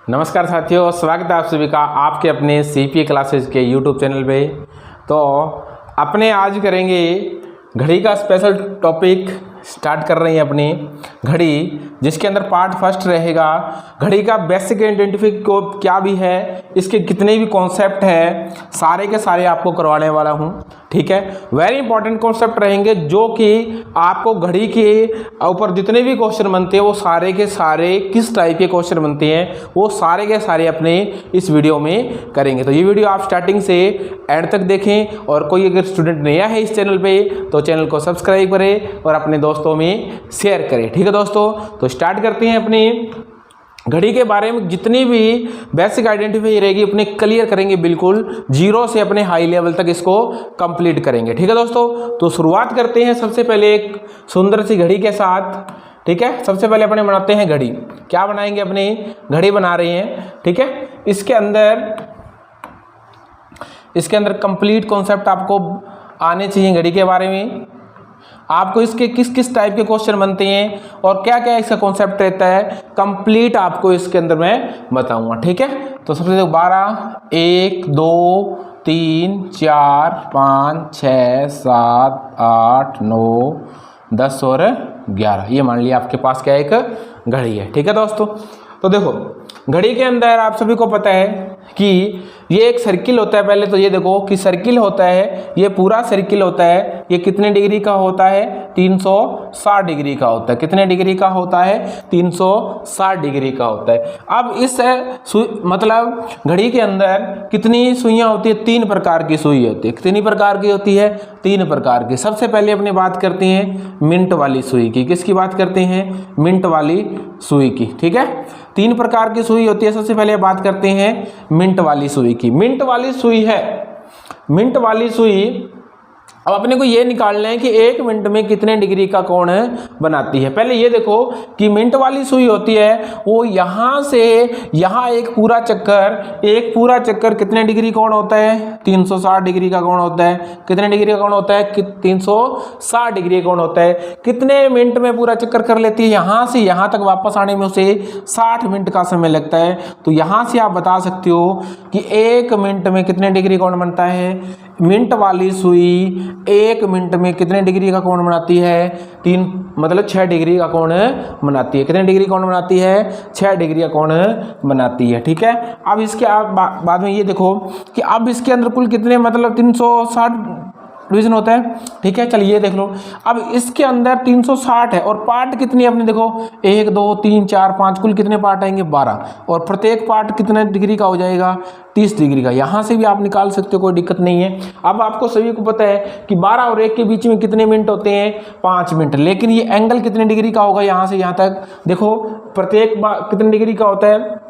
नमस्कार साथियों, स्वागत है आप सभी का आपके अपने सीपीए क्लासेस के यूट्यूब चैनल पे। तो अपने आज करेंगे घड़ी का स्पेशल टॉपिक स्टार्ट कर रही हैं अपनी घड़ी, जिसके अंदर पार्ट फर्स्ट रहेगा घड़ी का बेसिक आइडेंटिफिकेशन कोड क्या भी है, इसके कितने भी कॉन्सेप्ट है सारे के सारे आपको करवाने वाला हूं। ठीक है, वेरी इंपॉर्टेंट कॉन्सेप्ट रहेंगे जो कि आपको घड़ी के ऊपर जितने भी क्वेश्चन बनते हैं वो सारे के सारे किस टाइप के क्वेश्चन बनते हैं वो सारे के सारे अपने इस वीडियो में करेंगे। तो ये वीडियो आप स्टार्टिंग से एंड तक देखें, और कोई अगर स्टूडेंट नया है इस चैनल पे तो चैनल को सब्सक्राइब करें और अपने दोस्तों में शेयर करें। ठीक है दोस्तों, तो स्टार्ट करते हैं अपनी घड़ी के बारे में जितनी भी बेसिक आइडेंटिफाई रहेगी अपने क्लियर करेंगे, बिल्कुल जीरो से अपने हाई लेवल तक इसको कंप्लीट करेंगे। ठीक है दोस्तों, तो शुरुआत करते हैं सबसे पहले एक सुंदर सी घड़ी के साथ। ठीक है, सबसे पहले अपने बनाते हैं घड़ी। क्या बनाएंगे? अपनी घड़ी बना रहे हैं। ठीक है, इसके अंदर कंप्लीट कॉन्सेप्ट आपको आने चाहिए घड़ी के बारे में। आपको इसके किस किस टाइप के क्वेश्चन बनते हैं और क्या क्या इसका कॉन्सेप्ट रहता है, कंप्लीट आपको इसके अंदर मैं बताऊंगा। ठीक है, तो सबसे पहले 12, 1, 2, 3, 4, 5, 6, 7, 8, 9, 10 और 11, ये मान लिया आपके पास क्या एक घड़ी है। ठीक है दोस्तों, तो देखो घड़ी के अंदर आप सभी को पता है कि ये एक सर्किल होता है। पहले तो ये देखो कि सर्किल होता है, ये पूरा सर्किल होता है, ये कितने डिग्री का होता है? 360 डिग्री का होता है। कितने डिग्री का होता है? 360 डिग्री का होता है। अब इस मतलब घड़ी के अंदर कितनी सुइयां होती है? 3 प्रकार की सुई होती है। कितनी प्रकार की होती है? 3 प्रकार की। सबसे पहले अपनी बात करते हैं मिंट वाली सुई की। किसकी बात करते हैं? मिंट वाली सुई की। ठीक है, 3 प्रकार की सुई होती है। सबसे पहले बात करते हैं मिंट वाली सुई की। मिंट वाली सुई है, मिंट वाली सुई अब अपने को ये निकालना है कि 1 मिनट में कितने डिग्री का कोण बनाती है। पहले ये देखो कि मिंट वाली सुई होती है वो यहाँ से यहाँ एक पूरा चक्कर कितने डिग्री कोण होता है? 360 डिग्री का कोण होता है। कितने डिग्री का कोण होता है? 360 डिग्री का कोण होता है। कितने मिनट में पूरा चक्कर कर लेती है? यहाँ से यहाँ तक वापस आने में उसे 60 मिनट का समय लगता है। तो यहाँ से आप बता सकते हो कि 1 मिनट में कितने डिग्री कोण बनता है। मिंट वाली सुई 1 मिनट में कितने डिग्री का कोण बनाती है? 6 डिग्री का कोण बनाती है। कितने डिग्री कोण बनाती है? 6 डिग्री का कोण बनाती है। ठीक है, अब इसके आप बाद में ये देखो कि अब इसके अंदर कुल कितने 360 डिवीजन होता है। ठीक है, चलिए देख लो। अब इसके अंदर 360 है और पार्ट कितनी अपने देखो 1, 2, 3, 4, 5 कुल कितने पार्ट आएंगे? 12, और प्रत्येक पार्ट कितने डिग्री का हो जाएगा? 30 डिग्री का। यहाँ से भी आप निकाल सकते हो, कोई दिक्कत नहीं है। अब आपको सभी को पता है कि 12 और 1 के बीच में कितने मिनट होते हैं? 5 मिनट। लेकिन ये एंगल कितने डिग्री का होगा? यहाँ से यहाँ तक देखो प्रत्येक कितने डिग्री का होता है?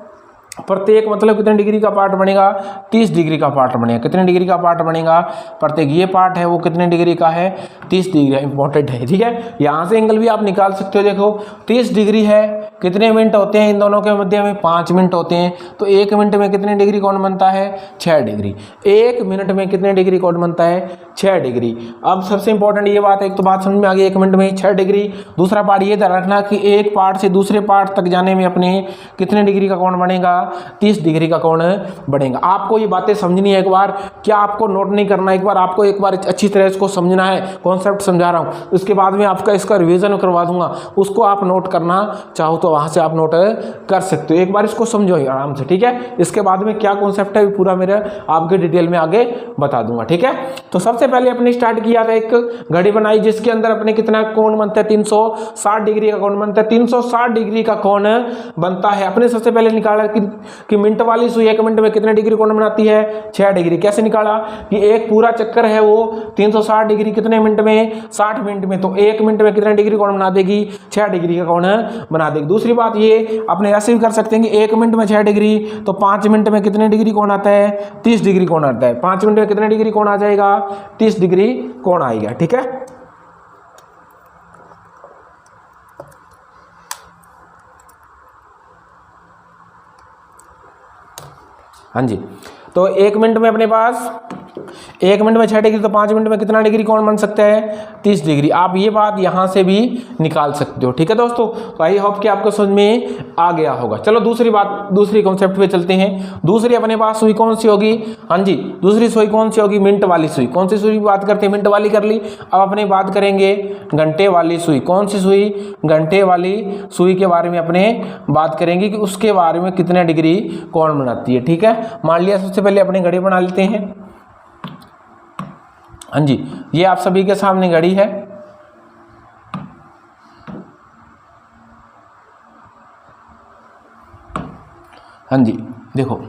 प्रत्येक कितने डिग्री का पार्ट बनेगा? 30 डिग्री का पार्ट बनेगा। कितने डिग्री का पार्ट बनेगा? प्रत्येक ये पार्ट है वो कितने डिग्री का है? 30 डिग्री। इंपॉर्टेंट है। ठीक है, यहाँ से एंगल भी आप निकाल सकते हो। देखो 30 डिग्री है, कितने मिनट होते हैं इन दोनों के मध्य में? 5 मिनट होते हैं। तो 1 मिनट में कितने डिग्री कोण बनता है? 6 डिग्री। 1 मिनट में कितने डिग्री कोण बनता है? 6 डिग्री। अब सबसे इंपॉर्टेंट ये बात है, एक तो बात समझ में आ गई 1 मिनट में 6 डिग्री। दूसरा पार्ट ये ध्यान रखना कि एक पार्ट से दूसरे पार्ट तक जाने में अपने कितने डिग्री का कोण बनेगा? 30 डिग्री का कोण बढ़ेगा। आपको ये बातें समझनी है। एक बार क्या आपको नोट नहीं करना, एक बार अच्छी तरह इसको समझना है। कॉन्सेप्ट समझा रहा हूँ, उसके बाद में आपका इसका रिवीजन करवा दूंगा, उसको आप नोट करना चाहो तो वहां से आप नोट कर सकते हो। एक बार इसको समझो आराम से। ठीक है, इसके बाद में क्या कॉन्सेप्ट है पूरा मेरा आपके डिटेल में आगे बता दूंगा। ठीक है, तो सबसे पहले अपने स्टार्ट किया था, एक घड़ी बनाई जिसके अंदर अपने कितना कोण बनता है? 360 डिग्री का कोण बनता है। 360 डिग्री का कोण बनता है। अपने सबसे पहले निकाला कि मिंट वाली सुई 1 मिनट में कितने डिग्री कोण बनाती है? 6 डिग्री। कैसे निकाला कि एक पूरा चक्कर है वो 360 डिग्री कितने मिनट में? 60 मिनट में। तो 1 मिनट में कितने डिग्री कोण बना देगी? 6 डिग्री का कोण बना देगी। दूसरी बात ये अपने ऐसे भी कर सकते हैं कि 1 मिनट में 6 डिग्री, तो 5 मिनट में कितने डिग्री कोण आता है? 30 डिग्री कोण आता है। 5 मिनट में कितने डिग्री कोण आ जाएगा? 30 डिग्री कोण आएगा। ठीक है, हाँ जी। तो 1 मिनट में अपने पास 1 मिनट में 6 डिग्री, तो 5 मिनट में कितना डिग्री कोण बन सकता है? 30 डिग्री। आप ये बात यहाँ से भी निकाल सकते हो। ठीक है दोस्तों, तो आई होप कि आपको समझ में आ गया होगा। चलो दूसरी बात, दूसरी कॉन्सेप्ट पे चलते हैं। दूसरी अपने पास सुई कौन सी होगी? हाँ जी, दूसरी सुई कौन सी होगी? मिनट वाली सुई। कौन सी सुई की बात करते हैं? मिनट वाली कर ली। अब अपने बात करेंगे घंटे वाली सुई। कौन सी सुई? घंटे वाली सुई के बारे में अपने बात करेंगे कि उसके बारे में कितने डिग्री कोण बनाती है। ठीक है, मान लिया सबसे पहले अपने घड़ी बना लेते हैं। हाँ जी, ये आप सभी के सामने घड़ी है। हाँ जी, देखो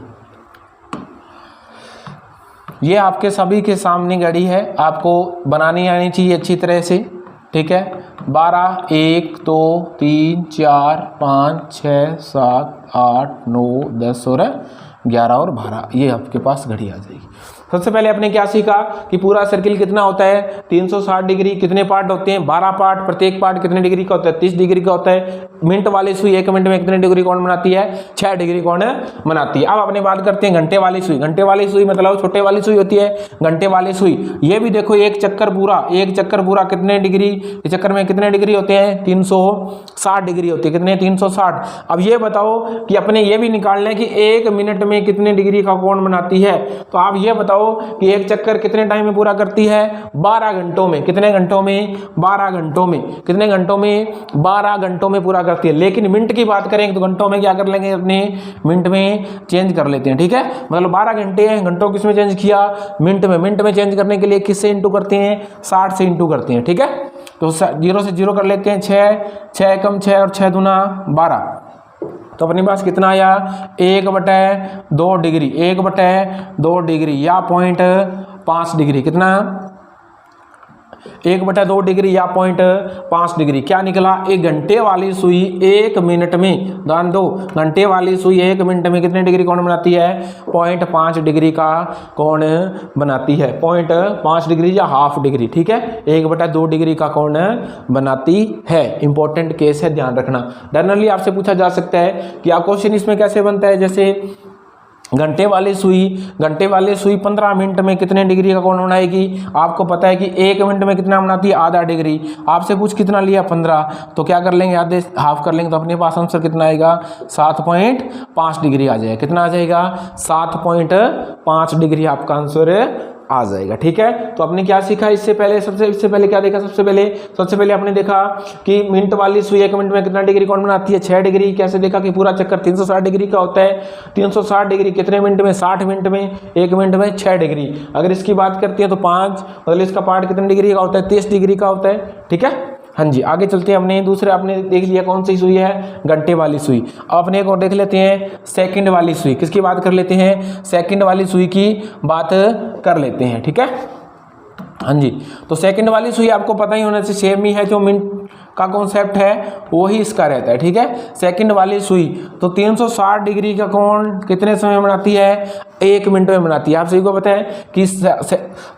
ये आपके सभी के सामने घड़ी है, आपको बनानी आनी चाहिए अच्छी तरह से। ठीक है, 12, 1, 2, 3, 4, 5, 6, 7, 8, 9, 10 और 11 और 12, ये आपके पास घड़ी आ जाएगी। सबसे पहले आपने क्या सीखा कि पूरा सर्किल कितना होता है? 360 डिग्री। कितने पार्ट होते हैं? 12 पार्ट। प्रत्येक पार्ट कितने डिग्री का होता है? 30 डिग्री का होता है। मिनट वाली सुई 1 मिनट में कितने डिग्री कोण बनाती है? 6 डिग्री कोण बनाती है। अब अपने बात करते हैं घंटे वाली सुई। घंटे वाली सुई मतलब छोटे वाली सुई होती है घंटे वाली सुई। ये भी देखो एक चक्कर पूरा कितने डिग्री, इस चक्कर में कितने डिग्री होते हैं? 360 डिग्री होती है। कितने? 360। अब ये बताओ कि अपने ये भी निकाल लें कि 1 मिनट में कितने डिग्री का कोण बनाती है। तो आप ये बताओ कि एक चक्कर कितने टाइम में पूरा करती है? 12 घंटों में। कितने घंटों में? 12 घंटों में। कितने घंटों में? 12 घंटों में पूरा करती है। लेकिन मिनट की बात करें तो घंटों में क्या कर लेंगे? अपने मिनट में चेंज कर लेते हैं। ठीक है, मतलब 12 घंटे हैं, घंटों किस में चेंज किया? मिनट में। मिनट में चेंज करने के लिए किससे इंटू करते हैं? 60 से इंटू करते हैं। ठीक है, तो 0 से 0 कर लेते हैं। 6 एकम 6 और 6 दूना 12। तो अपने पास कितना आया? 1/2 डिग्री। 1/2 डिग्री या 0.5 डिग्री। कितना? 1/2 डिग्री या 0.5 डिग्री। क्या निकला? एक घंटे वाली सुई 1 मिनट में, ध्यान दो, घंटे वाली सुई 1 मिनट में कितने डिग्री कोण बनाती है? 0.5 डिग्री का कोण बनाती है। 0.5 डिग्री या हाफ डिग्री। ठीक है, 1/2 डिग्री का कोण बनाती है। इंपॉर्टेंट केस है, ध्यान रखना। जनरली आपसे पूछा जा सकता है कि क्वेश्चन इसमें कैसे बनता है, जैसे घंटे वाली सुई 15 मिनट में कितने डिग्री का कोण बनाएगी? आपको पता है कि 1 मिनट में कितना बनाती है? आधा डिग्री। आपसे पूछ कितना लिया? 15, तो क्या कर लेंगे? आधे हाफ कर लेंगे, तो अपने पास आंसर कितना आएगा? 7.5 डिग्री आ जाएगा। कितना आ जाएगा? 7.5 डिग्री आपका आंसर आ जाएगा। ठीक है, तो आपने क्या सीखा इससे पहले? इससे पहले क्या देखा? सबसे पहले आपने देखा कि मिनट वाली सुई 1 मिनट में कितना डिग्री कोण बनाती है? 6 डिग्री। कैसे देखा कि पूरा चक्कर 360 डिग्री का होता है। 360 डिग्री कितने मिनट में? 60 मिनट में। 1 मिनट में 6 डिग्री। अगर इसकी बात करते हैं तो 5, मतलब इसका पार्ट कितने डिग्री का होता है? 30 डिग्री का होता है। ठीक है, हाँ जी, आगे चलते हैं। हमने दूसरे आपने देख लिया कौन सी सुई है? घंटे वाली सुई। अब अपने एक और देख लेते हैं, सेकंड वाली सुई। किसकी बात कर लेते हैं? सेकंड वाली सुई की बात कर लेते हैं। ठीक है, हाँ जी, तो सेकंड वाली सुई आपको पता ही होना चाहिए, सेम ही है जो मिनट का कॉन्सेप्ट है वही इसका रहता है। ठीक है, सेकंड वाली सुई तो 360 डिग्री का कोण कितने समय बनाती है? 1 मिनट में बनाती है। आप सभी को पता है कि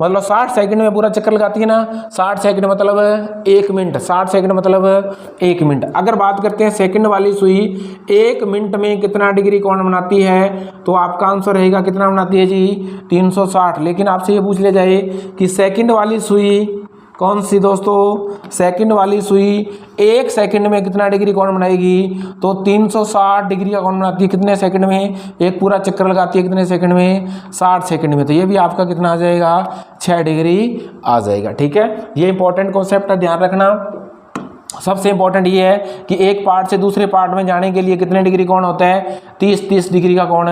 मतलब 60 सेकंड में पूरा चक्कर लगाती है ना। 60 सेकंड मतलब 1 मिनट, 60 सेकंड मतलब 1 मिनट। अगर बात करते हैं सेकंड वाली सुई 1 मिनट में कितना डिग्री कोण बनाती है, तो आपका आंसर रहेगा कितना बनाती है जी? 360। लेकिन आपसे ये पूछ लिया जाए कि सेकंड वाली सुई कौन सी दोस्तों? सेकंड वाली सुई 1 सेकंड में कितना डिग्री कोण बनाएगी? तो 360 डिग्री का कोण बनाती है। कितने सेकंड में? एक पूरा चक्कर लगाती है। कितने सेकंड में? 60 सेकंड में। तो ये भी आपका कितना आ जाएगा? 6 डिग्री आ जाएगा। ठीक है, ये इंपॉर्टेंट कॉन्सेप्ट है, ध्यान रखना। सबसे इंपॉर्टेंट ये है कि एक पार्ट से दूसरे पार्ट में जाने के लिए कितने डिग्री कोण होता है? 30 डिग्री का कोण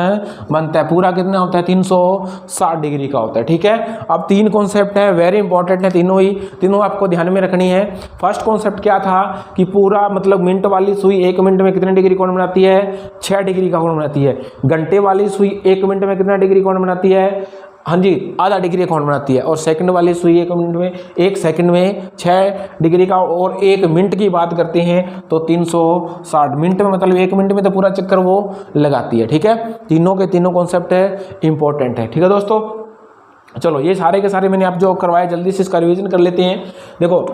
बनता है। पूरा कितना होता है? 360 डिग्री का होता है। ठीक है, अब 3 कॉन्सेप्ट है, वेरी इंपॉर्टेंट है तीनों आपको ध्यान में रखनी है। फर्स्ट कॉन्सेप्ट क्या था कि पूरा मतलब मिनट वाली सुई 1 मिनट में कितने डिग्री कोण बनाती है? 6 डिग्री का कोण बनाती है। घंटे वाली सुई 1 मिनट में कितना डिग्री कोण बनाती है? हाँ जी, आधा डिग्री कोण बनाती है। और सेकंड वाली सुई 1 मिनट में 1 सेकंड में 6 डिग्री का, और 1 मिनट की बात करते हैं तो 360 मिनट में, मतलब 1 मिनट में तो पूरा चक्कर वो लगाती है। ठीक है, तीनों के तीनों कॉन्सेप्ट है इंपॉर्टेंट है। ठीक है दोस्तों, चलो ये सारे के सारे मैंने आप जो करवाए जल्दी से इसका रिवीजन कर लेते हैं। देखो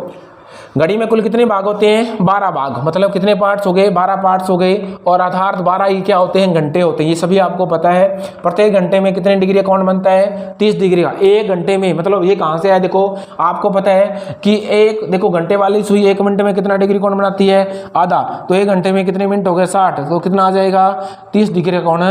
घड़ी में कुल कितने भाग होते हैं? 12 भाग, मतलब कितने पार्ट्स हो गए? 12 पार्ट्स हो गए। और आधार 12 ही क्या होते हैं? घंटे होते हैं। ये सभी आपको पता है। प्रत्येक घंटे में कितने डिग्री का कोण बनता है? 30 डिग्री का। एक घंटे में, मतलब ये कहाँ से आया? देखो आपको पता है कि एक, देखो घंटे वाली सुई 1 मिनट में कितना डिग्री कोण बनाती है? आधा। तो 1 घंटे में कितने मिनट हो गए? 60। तो कितना आ जाएगा? 30 डिग्री का कोण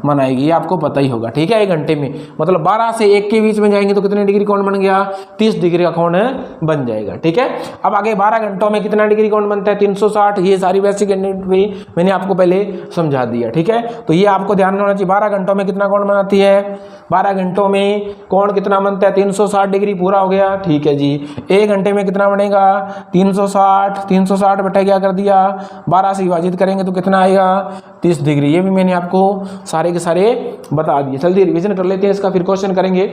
बनाएगी। ये आपको पता ही होगा, ठीक है। 1 घंटे में मतलब 12 से 1 के बीच में जाएंगे तो कितने डिग्री कोण बन गया? 30 डिग्री का कोण बन जाएगा, ठीक है। अब आगे 12 घंटों में कितना डिग्री कोण बनता है? 360। ये सारी बेसिक यूनिट भी मैंने आपको पहले समझा दिया, ठीक है। तो ये आपको ध्यान में होना चाहिए। 12 घंटों में कितना कोण बनाती है? 12 घंटों में कोण कितना बनता है? 360 डिग्री। पूरा हो गया, ठीक है जी। 1 घंटे में कितना बनेगा? 360। 360 बटा क्या कर दिया? 12 से विभाजित करेंगे तो कितना आएगा? 30 डिग्री। ये भी मैंने आपको सारे के सारे बता दिए। जल्दी रिवीजन कर लेते हैं इसका, फिर क्वेश्चन करेंगे,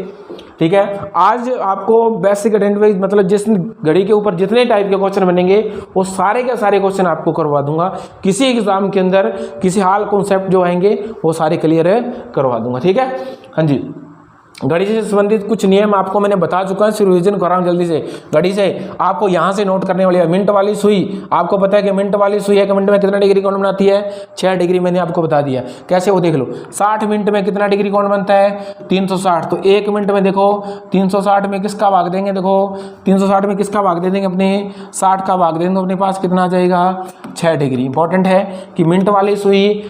ठीक है। आज आपको बेसिक अटेंडेंस मतलब जिस घड़ी के ऊपर जितने टाइप के क्वेश्चन बनेंगे वो सारे के सारे क्वेश्चन आपको करवा दूंगा। किसी एग्जाम के अंदर किसी हाल कॉन्सेप्ट जो आएंगे वो सारे क्लियर करवा दूंगा, ठीक है। हाँ जी, घड़ी से संबंधित कुछ नियम आपको मैंने बता चुका है, सिर्फ रिवीजन कर रहा हूँ जल्दी से। घड़ी से आपको यहाँ से नोट करने वाली है। मिनट वाली सुई, आपको पता है कि मिनट वाली सुई 1 मिनट में कितना डिग्री कोण बनाती है? 6 डिग्री। मैंने आपको बता दिया कैसे, वो देख लो। 60 मिनट में कितना डिग्री कोण बनता है? 360। तो 1 मिनट में देखो 360 में किसका भाग देंगे? देखो 360 में किसका भाग दे देंगे? अपने 60 का भाग देंगे तो अपने पास कितना आ जाएगा? 6 डिग्री। इंपॉर्टेंट है कि मिनट वाली सुई,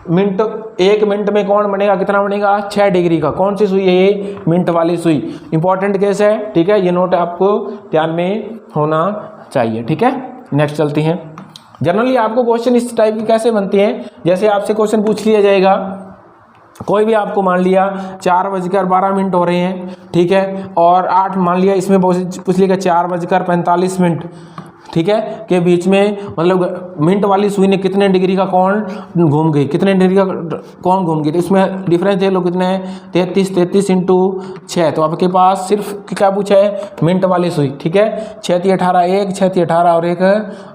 मिनट 1 मिनट में कौन बनेगा? कितना बनेगा? 6 डिग्री का। कौन सी सुई है ये? मिनट वाली सुई। इंपॉर्टेंट केस है, ठीक है। ये नोट आपको ध्यान में होना चाहिए, ठीक है। नेक्स्ट चलती हैं। जनरली आपको क्वेश्चन इस टाइप की कैसे बनते हैं? जैसे आपसे क्वेश्चन पूछ लिया जाएगा, कोई भी आपको मान लिया 4:12 हो रहे हैं, ठीक है, और 8 मान लिया इसमें पूछ लिया 4:45 ठीक है, के बीच में, मतलब मिनट वाली सुई ने कितने डिग्री का कोण घूम गई? कितने डिग्री का कोण घूम गई? तो इसमें डिफरेंस देख लो कितने है? 33 इंटू 6। तो आपके पास सिर्फ क्या पूछा है? मिनट वाली सुई, ठीक है। 6 × 18 1, 6 × 18 और 1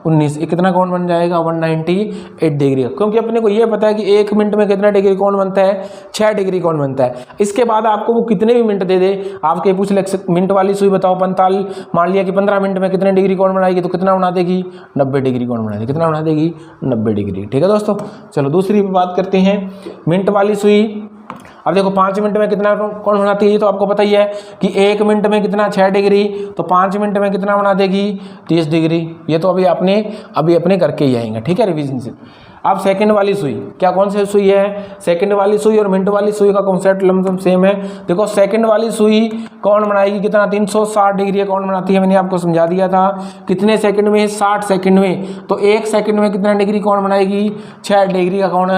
19। ये कितना कोण बन जाएगा? 198 डिग्री का। क्योंकि अपने को ये पता है कि 1 मिनट में कितना डिग्री कोण बनता है? 6 डिग्री कोण बनता है। इसके बाद आपको वो कितने भी मिनट दे दे, आपके पूछ ले मिनट वाली सुई बताओ 45, मान लिया कि 15 मिनट में कितने डिग्री कोण बनाएगी? तो कितना बना देगी? 90 डिग्री कोण बना देगी। कितना बना देगी? 90 डिग्री, ठीक है दोस्तों। चलो दूसरी बात करते हैं। मिनट वाली सुई, अब देखो 5 मिनट में कितना कोण बनाती है? तो आपको पता ही है कि 1 मिनट में कितना? 6 डिग्री। तो 5 मिनट में कितना बना देगी? 30 डिग्री। ये तो अभी अपने करके ही आएंगे, ठीक है, रिवीजन से। अब सेकंड वाली सुई, क्या कौन सी सुई है? सेकंड वाली सुई और मिनट वाली सुई का कॉन्सेप्ट लमसम सेम है। देखो सेकंड वाली सुई कौन बनाएगी? कितना? 360 डिग्री कौन बनाती है? मैंने आपको समझा दिया था। कितने सेकंड में? 60 सेकंड में। तो 1 सेकंड में कितना डिग्री कौन बनाएगी? 6 डिग्री का कौन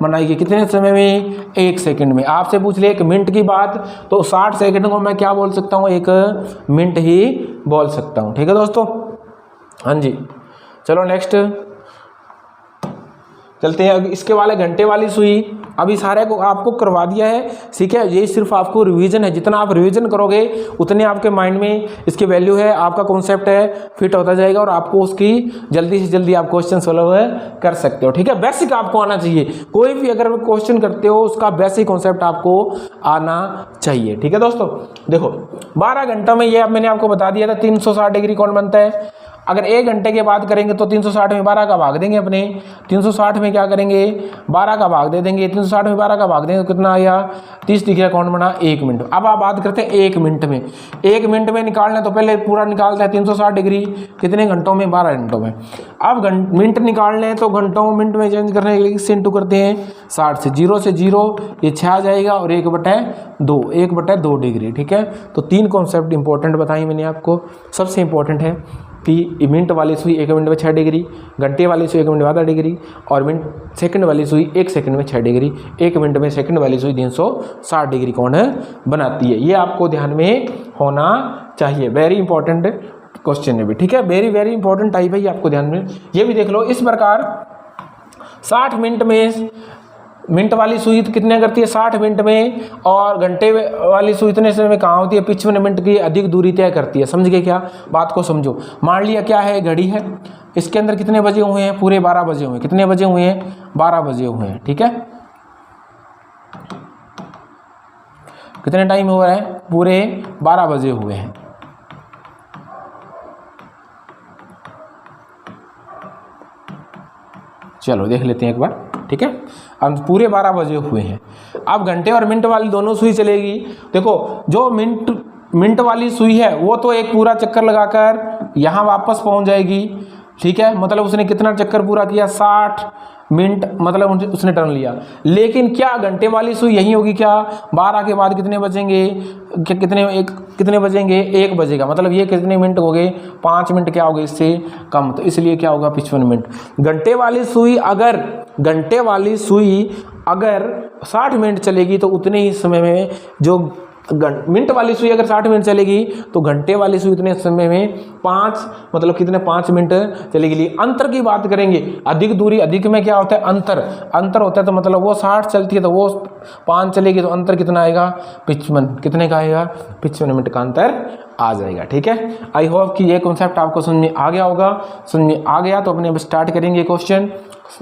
बनाएगी? कितने समय में? 1 सेकंड में। आपसे पूछ ले 1 मिनट की बात, तो 60 सेकंड को मैं क्या बोल सकता हूँ? 1 मिनट ही बोल सकता हूँ, ठीक है दोस्तों। हाँ जी, चलो नेक्स्ट चलते हैं। इसके वाले घंटे वाली सुई, अभी सारे को आपको करवा दिया है, ठीक है। ये सिर्फ आपको रिवीजन है। जितना आप रिवीजन करोगे उतने आपके माइंड में इसकी वैल्यू है, आपका कॉन्सेप्ट है फिट होता जाएगा और आपको उसकी जल्दी से जल्दी आप क्वेश्चन सॉल्व कर सकते हो, ठीक है। बेसिक आपको आना चाहिए। कोई भी अगर क्वेश्चन करते हो उसका बेसिक कॉन्सेप्ट आपको आना चाहिए, ठीक है दोस्तों। देखो 12 घंटों में ये अब मैंने आपको बता दिया था 360 डिग्री कौन बनता है। अगर 1 घंटे की बात करेंगे तो 360 में 12 का भाग देंगे अपने। 360 में क्या करेंगे? 12 का भाग दे देंगे। 360 में 12 का भाग देंगे तो कितना आया? 30 डिग्री कौन बना? 1 मिनट। अब आप बात करते हैं 1 मिनट में। 1 मिनट में निकालना तो पहले पूरा निकालता है 360 डिग्री कितने घंटों में? 12 घंटों में। अब मिनट निकालने हैं तो घंटों मिनट में चेंज करने के लिए इससे इंटू करते हैं 60 से। 0 से 0 ये 6 आ जाएगा और 1/2 1/2 डिग्री, ठीक है। तो 3 कॉन्सेप्ट इंपॉर्टेंट बताई मैंने आपको। सबसे इंपॉर्टेंट है कि मिनट वाली सुई 1 मिनट में 6 डिग्री, घंटे वाली सुई 1 मिनट में 12 डिग्री और सेकंड वाली सुई 1 सेकंड में 6 डिग्री। 1 मिनट में सेकंड वाली सुई 360 डिग्री कौन बनाती है? ये आपको ध्यान में होना चाहिए। वेरी इंपॉर्टेंट क्वेश्चन है भी, ठीक है। वेरी वेरी इंपॉर्टेंट टाइप है, ये आपको ध्यान में। ये भी देख लो इस प्रकार 60 मिनट में मिनट वाली सुई कितने करती है? 60 मिनट में, और घंटे वाली सुई इतने समय में कहाँ होती है? 55 मिनट की अधिक दूरी तय करती है। समझ गए क्या? बात को समझो। मान लिया क्या है? घड़ी है, इसके अंदर कितने बजे हुए हैं? पूरे 12 बजे हुए हैं। कितने बजे हुए हैं? 12 बजे हुए हैं, ठीक है। कितने टाइम हुआ है? पूरे 12 बजे हुए हैं। चलो देख लेते हैं एक बार, ठीक है। अब पूरे 12 बजे हुए हैं। अब घंटे और मिनट वाली दोनों सुई चलेगी। देखो जो मिनट वाली सुई है वो तो एक पूरा चक्कर लगाकर यहाँ वापस पहुँच जाएगी, ठीक है। मतलब उसने कितना चक्कर पूरा किया, 60 मिनट, मतलब उसने टर्न लिया। लेकिन क्या घंटे वाली सुई यही होगी क्या? 12 के बाद कितने बजेंगे, कितने बजेंगे, 1 बजेगा। मतलब ये कितने मिनट हो गए, 5 मिनट क्या हो गए इससे कम, तो इसलिए क्या होगा 55 मिनट। घंटे वाली सुई अगर 60 मिनट चलेगी तो उतने ही समय में जो मिनट वाली सुई अगर 60 मिनट चलेगी तो घंटे वाली सुई उतने समय में 5 मिनट चलेगी। अंतर की बात करेंगे, अधिक दूरी, अधिक में क्या होता है, अंतर होता है, तो मतलब वो 60 चलती है तो वो 5 चलेगी, तो अंतर कितना आएगा, 55। कितने का आएगा, 55 मिनट का अंतर आ जाएगा, ठीक है। आई होप कि ये कॉन्सेप्ट आपको समझ में आ गया होगा। समझ में आ गया तो अपने अब स्टार्ट करेंगे क्वेश्चन।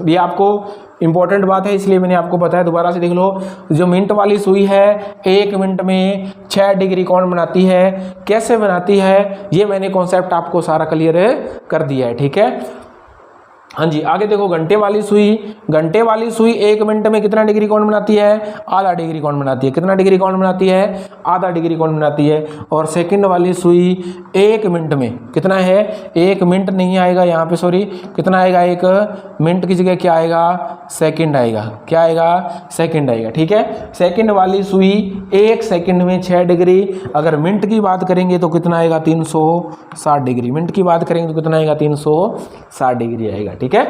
ये आपको इंपॉर्टेंट बात है इसलिए मैंने आपको बताया, दोबारा से देख लो। जो मिनट वाली सुई है 1 मिनट में 6 डिग्री कोण बनाती है। कैसे बनाती है ये मैंने कॉन्सेप्ट आपको सारा क्लियर कर दिया है, ठीक है। हाँ जी, आगे देखो घंटे वाली सुई 1 मिनट में कितना डिग्री कोण बनाती है, आधा डिग्री कोण बनाती है। कितना डिग्री कोण बनाती है, आधा डिग्री कोण बनाती है। और सेकंड वाली सुई 1 मिनट में कितना है, 1 मिनट नहीं आएगा यहाँ पे, सॉरी, कितना आएगा, 1 मिनट की जगह क्या आएगा, सेकंड आएगा। क्या आएगा, सेकंड आएगा, ठीक है। सेकंड वाली सुई 1 सेकंड में 6 डिग्री। अगर मिनट की बात करेंगे तो कितना आएगा, 360 डिग्री। मिनट की बात करेंगे तो कितना आएगा, 360 डिग्री आएगा, ठीक है।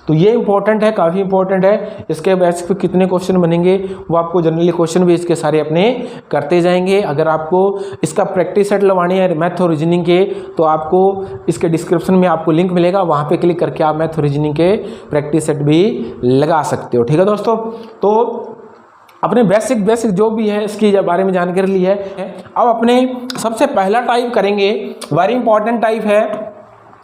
तो ये इंपॉर्टेंट है, काफ़ी इंपॉर्टेंट है। इसके बेसिस पे कितने क्वेश्चन बनेंगे वो आपको जनरली क्वेश्चन भी इसके सारे अपने करते जाएंगे। अगर आपको इसका प्रैक्टिस सेट लगवानी है मैथ और रीजनिंग के, तो आपको इसके डिस्क्रिप्शन में आपको लिंक मिलेगा, वहाँ पे क्लिक करके आप मैथ और रीजनिंग के प्रैक्टिस सेट भी लगा सकते हो, ठीक है दोस्तों। तो अपने बेसिक जो भी है इसकी बारे में जानकारी ली है। अब अपने सबसे पहला टाइप करेंगे, वेरी इंपॉर्टेंट टाइप है,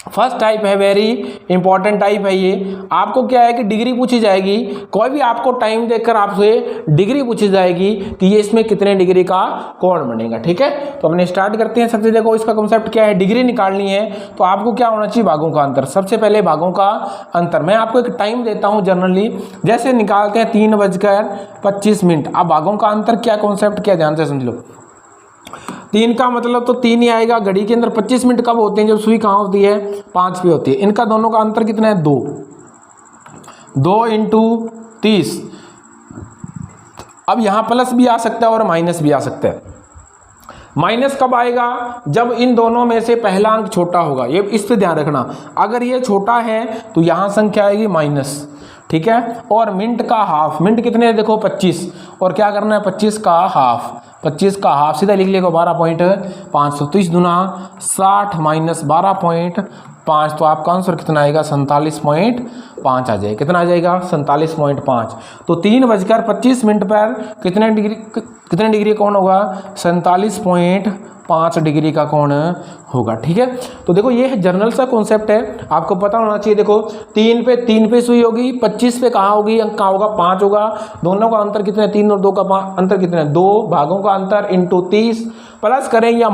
फर्स्ट टाइप है, वेरी इंपॉर्टेंट टाइप है ये। आपको क्या है कि डिग्री पूछी जाएगी, कोई भी आपको टाइम देकर आपसे डिग्री पूछी जाएगी कि ये इसमें कितने डिग्री का कोण बनेगा, ठीक है। तो अपने स्टार्ट करते हैं। सबसे देखो इसका कॉन्सेप्ट क्या है, डिग्री निकालनी है तो आपको क्या होना चाहिए, भागों का अंतर। सबसे पहले भागों का अंतर, मैं आपको एक टाइम देता हूँ जनरली, जैसे निकालते हैं 3:25। अब भागों का अंतर क्या कॉन्सेप्ट क्या, ध्यान से समझ लो। 3 का मतलब तो 3 ही आएगा। घड़ी के अंदर 25 मिनट कब होते हैं, जब सुई कहाँ होती है, 5 पे होती है। इनका दोनों का अंतर कितना है, 2 इंटू 30। अब यहाँ प्लस भी आ सकता है और माइनस भी आ सकता है। माइनस कब आएगा, जब इन दोनों में से पहला अंक छोटा होगा। ये इस पे ध्यान रखना, अगर ये छोटा है तो यहाँ संख्या आएगी माइनस, ठीक है। और मिनट का हाफ, मिनट कितने हैं देखो 25, और क्या करना है 25 का हाफ, 25 का हाफ सीधा लिख लेगा 12.5। तो 30 दूना 60 माइनस 12.5, तो आपका आंसर कितना आएगा, 47.5 आ जाएगा। कितना आ जाएगा, 47.5। तो 3:25 पर कितने डिग्री कौन होगा, 47.5 डिग्री का कोण होगा, ठीक है। तो देखो ये जनरल सा कॉन्सेप्ट है, आपको पता होना चाहिए। देखो 3 पे सुई होगी, 25 पे कहाँ होगी, अंक कहाँ होगा, 5 होगा। दोनों का अंतर कितना है, 3 और 2 का अंतर कितना है, 2 भागों का अंतर इंटू 30। प्लस करें या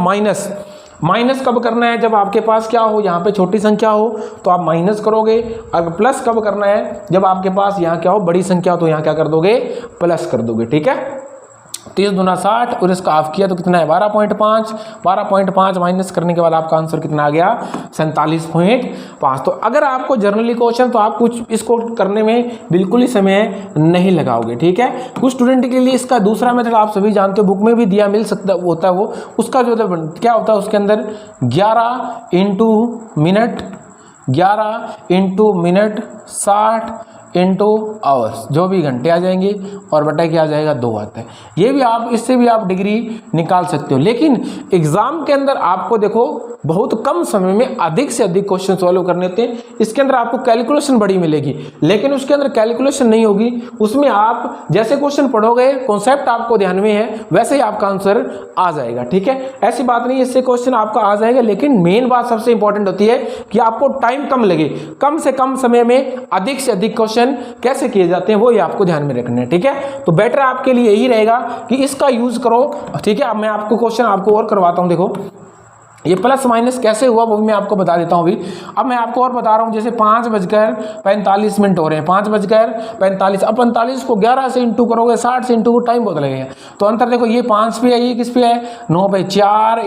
माइनस कब करना है, जब आपके पास क्या हो, यहाँ पे छोटी संख्या हो तो आप माइनस करोगे। और प्लस कब करना है, जब आपके पास यहाँ क्या हो, बड़ी संख्या हो, तो यहाँ क्या कर दोगे, प्लस कर दोगे, ठीक है। 30 दूना 60 और इसका हाफ किया तो कितना है, 12.5 माइनस करने के बाद आपका आंसर कितना आ गया, 47.5। तो अगर आपको जनरली क्वेश्चन, तो आप कुछ इसको करने में बिल्कुल ही समय नहीं लगाओगे, ठीक है। कुछ स्टूडेंट के लिए इसका दूसरा मेथड आप सभी जानते हो, बुक में भी दिया मिल सकता होता है, वो उसका जो क्या होता है, उसके अंदर 11 इंटू मिनट 60 इंटू आवर्स, जो भी घंटे आ जाएंगे और बटा क्या आ जाएगा, 2 आता है। ये भी आप, इससे भी आप डिग्री निकाल सकते हो। लेकिन एग्जाम के अंदर आपको देखो बहुत कम समय में अधिक से अधिक क्वेश्चन सॉल्व करने होते हैं। इसके अंदर आपको कैलकुलेशन बड़ी मिलेगी, लेकिन उसके अंदर कैलकुलेशन नहीं होगी। उसमें आप जैसे क्वेश्चन पढ़ोगे, कॉन्सेप्ट आपको ध्यान में है, वैसे ही आपका आंसर आ जाएगा, ठीक है। ऐसी बात नहीं है, इससे क्वेश्चन आपका आ जाएगा, लेकिन मेन बात सबसे इंपॉर्टेंट होती है कि आपको टाइम कम लगे, कम से कम समय में अधिक से अधिक क्वेश्चन कैसे किए जाते हैं, वो ये आपको ध्यान में रखना है, ठीक है। तो बेटर आपके लिए यही रहेगा कि इसका यूज करो, ठीक है। अब मैं आपको क्वेश्चन आपको और करवाता हूं। देखो ये प्लस माइनस कैसे हुआ वो भी मैं आपको बता देता हूँ अभी। अब मैं आपको और बता रहा हूँ, जैसे 5:45 हो रहे हैं, 5:45। अब 45 को 11 से इंटू करोगे, 60 से इंटू, टाइम बहुत लगेगा। तो अंतर देखो, ये 5 पे है, ये किस पे है, 9 पे। 4 ×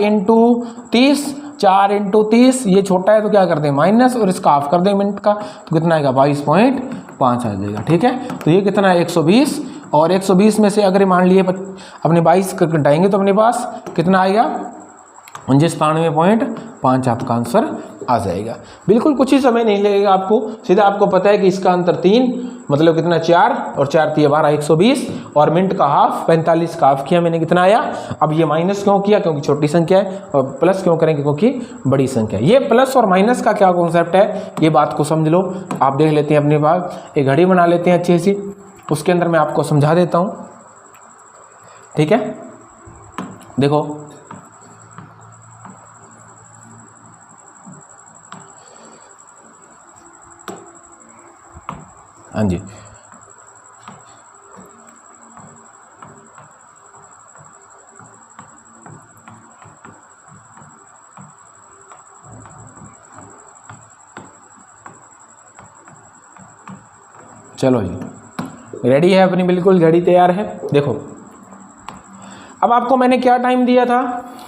30, ये छोटा है तो क्या कर दें माइनस, और इसका हाफ कर दें मिनट का, तो कितना आएगा 22.5 आ जाएगा। ठीक है, तो ये कितना है 120, और 120 में से अगर मान लिए अपने 22 घटाएंगे तो अपने पास कितना आएगा 99.5 आपका आंसर आ जाएगा। बिल्कुल कुछ ही समय नहीं लगेगा आपको, सीधा आपको पता है कि इसका अंतर 3 मतलब कितना 4 और 4 × 12 120, और मिनट का हाफ 45 का हाफ किया मैंने, कितना आया। अब ये माइनस क्यों किया, क्योंकि छोटी संख्या है, और प्लस क्यों करेंगे क्योंकि बड़ी संख्या है। ये प्लस और माइनस का क्या कॉन्सेप्ट है ये बात को समझ लो। आप देख लेते हैं अपने पास एक घड़ी बना लेते हैं अच्छी सी, उसके अंदर मैं आपको समझा देता हूँ। ठीक है, देखो हाँ जी, चलो जी रेडी है अपनी, बिल्कुल घड़ी तैयार है। देखो अब आपको मैंने क्या टाइम दिया था,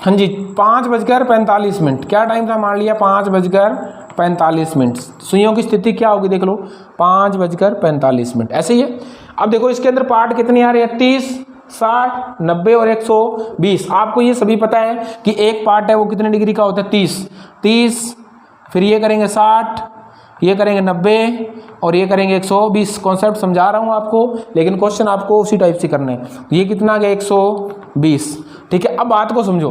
हाँ जी 5:45। क्या टाइम था, मान लिया 5:45। सुइयों की स्थिति क्या होगी देख लो, 5:45, ऐसे ही है। अब देखो इसके अंदर पार्ट कितने आ रहे हैं, 30, 60, 90 और 120। आपको ये सभी पता है कि एक पार्ट है वो कितने डिग्री का होता है, 30, फिर ये करेंगे 60, ये करेंगे 90 और ये करेंगे 120। कॉन्सेप्ट समझा रहा हूँ आपको, लेकिन क्वेश्चन आपको उसी टाइप से करना है। ये कितना आ गया 120। ठीक है, अब बात को समझो,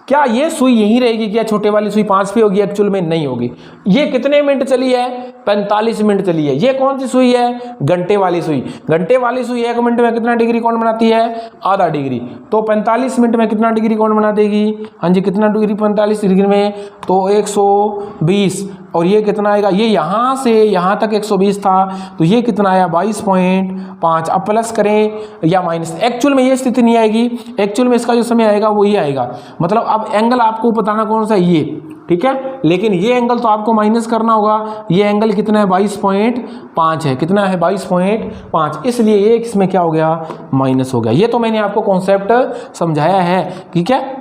क्या ये सुई यहीं रहेगी, क्या छोटे वाली सुई 5 पे होगी, एक्चुअल में नहीं होगी। ये कितने मिनट चली है, 45 मिनट चली है। ये कौन सी सुई है, घंटे वाली सुई। घंटे वाली सुई 1 मिनट में कितना डिग्री कोण बनाती है, आधा डिग्री। तो 45 मिनट में कितना डिग्री कोण बना देगी, हाँ जी कितना डिग्री 45 डिग्री में, तो 120। और ये कितना आएगा, ये यहाँ से यहाँ तक 120 था, तो ये कितना आया 22.5। अब प्लस करें या माइनस, एक्चुअल में ये स्थिति नहीं आएगी, एक्चुअल में इसका जो समय आएगा वो ये आएगा। मतलब अब एंगल आपको बताना कौन सा ये, ठीक है, लेकिन ये एंगल तो आपको माइनस करना होगा। ये एंगल कितना है 22.5 है, कितना है 22.5, इसलिए ये इसमें क्या हो गया माइनस हो गया। ये तो मैंने आपको कॉन्सेप्ट समझाया है, ठीक है।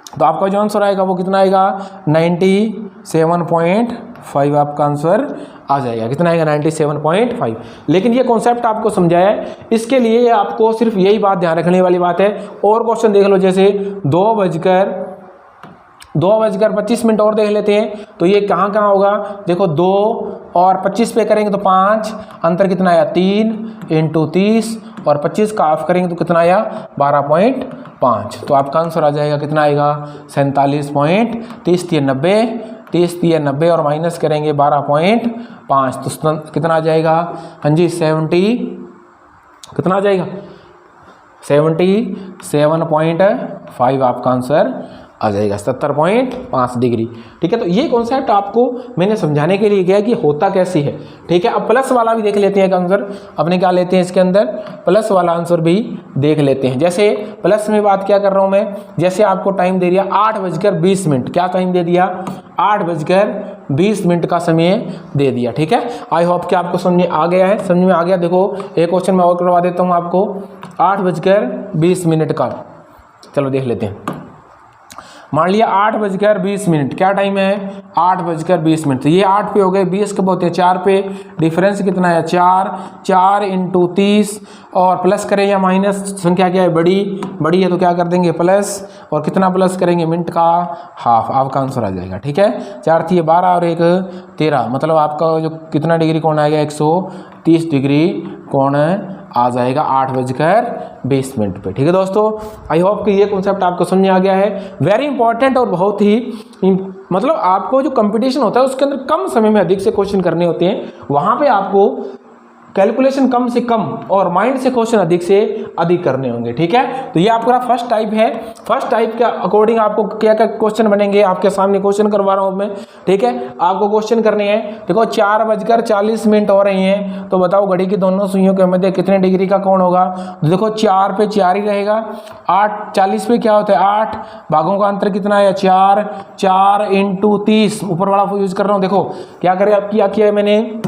तो आपका जो आंसर आएगा वो कितना आएगा 97.5 आपका आंसर आ जाएगा। कितना आएगा 97.5। लेकिन ये कॉन्सेप्ट आपको समझाया है, इसके लिए आपको सिर्फ यही बात ध्यान रखने वाली बात है। और क्वेश्चन देख लो, जैसे 2:25 और देख लेते हैं। तो ये कहाँ कहाँ होगा, देखो 2 और 25 पे करेंगे तो 5, अंतर कितना आया 3 × 30 और 25 का हाफ करेंगे तो कितना आया 12.5। तो आपका आंसर आ जाएगा कितना आएगा 47.30 × 90 और माइनस करेंगे 12.5 तो कितना आ जाएगा, हाँ जी 70 कितना आ जाएगा 77.5 आपका आंसर आ जाएगा 70.5 डिग्री। ठीक है, तो ये कॉन्सेप्ट आपको मैंने समझाने के लिए किया कि होता कैसे है। ठीक है, अब प्लस वाला भी देख लेते हैं आंसर, अपने क्या लेते हैं इसके अंदर प्लस वाला आंसर भी देख लेते हैं। जैसे प्लस में बात क्या कर रहा हूँ मैं, जैसे आपको टाइम दे दिया 8:20, क्या टाइम दे दिया 8:20 का समय दे दिया। ठीक है, आई होप कि आपको समझ में आ गया है, समझ में आ गया। देखो एक क्वेश्चन मैं और करवा देता हूँ आपको 8:20 का, चलो देख लेते हैं। मान लिया 8:20, क्या टाइम है 8:20। तो ये 8 पे हो गए, 20 कब होते हैं 4 पे, डिफरेंस कितना है 4 × 30 और प्लस करें या माइनस, संख्या क्या है बड़ी है तो क्या कर देंगे प्लस, और कितना प्लस करेंगे मिनट का हाफ, आपका आंसर आ जाएगा। ठीक है, 4 × 12 और 1 13, मतलब आपका जो कितना डिग्री कोण आएगा 130 डिग्री कोण आ जाएगा 8:20 पे। ठीक है दोस्तों, आई होप कि ये कॉन्सेप्ट आपको समझ में आ गया है। वेरी इंपॉर्टेंट और बहुत ही मतलब आपको जो कंपटीशन होता है उसके अंदर कम समय में अधिक से क्वेश्चन करने होते हैं, वहाँ पे आपको कैलकुलेशन कम से कम और माइंड से क्वेश्चन अधिक से अधिक करने होंगे, ठीक है। तो ये आपका फर्स्ट टाइप है। फर्स्ट टाइप के अकॉर्डिंग आपको क्या क्या क्वेश्चन बनेंगे, आपके सामने क्वेश्चन करवा रहा हूं मैं, ठीक है। आपको क्वेश्चन करने हैं। देखो 4:40 हो रही हैं, तो बताओ घड़ी की दोनों सुइयों के मध्य कितने डिग्री का कोण होगा। तो देखो 4 पे 4 ही रहेगा, 8 40 पे क्या होता है 8, भागों का अंतर कितना है 4, 4 × 30, ऊपर वाला यूज कर रहा हूं। देखो क्या करे, अब क्या किया है मैंने,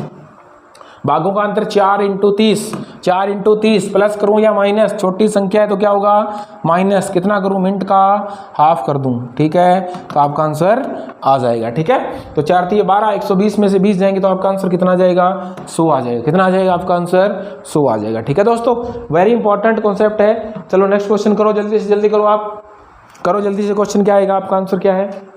भागों का अंतर 4 × 30, 4 × 30 प्लस करूं या माइनस, छोटी संख्या है तो क्या होगा माइनस, कितना करूं मिनट का हाफ कर दूं, ठीक है। तो आपका आंसर आ जाएगा, ठीक है। तो 4 × 3 = 12, 120 में से 20 जाएंगे तो आपका आंसर कितना आ जाएगा 100 आ जाएगा। कितना आ जाएगा आपका आंसर 100 आ जाएगा, ठीक है दोस्तों। वेरी इंपॉर्टेंट कॉन्सेप्ट है। चलो नेक्स्ट क्वेश्चन करो, जल्दी से जल्दी करो, आप करो जल्दी से। क्वेश्चन क्या आएगा, आपका आंसर क्या है।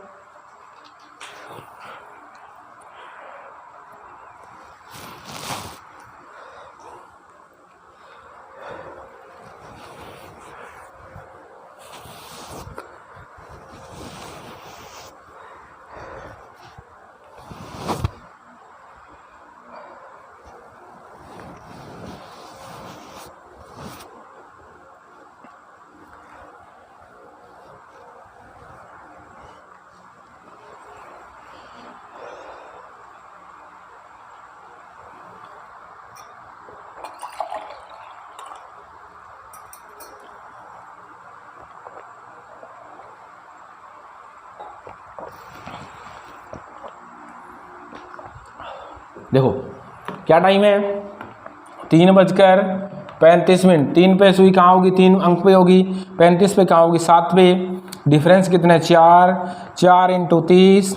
देखो क्या टाइम है, 3:35। 3 पे सुई कहाँ होगी, 3 अंक पे होगी, 35 पे कहाँ होगी 7 पे। डिफरेंस कितना है 4, 4 × 30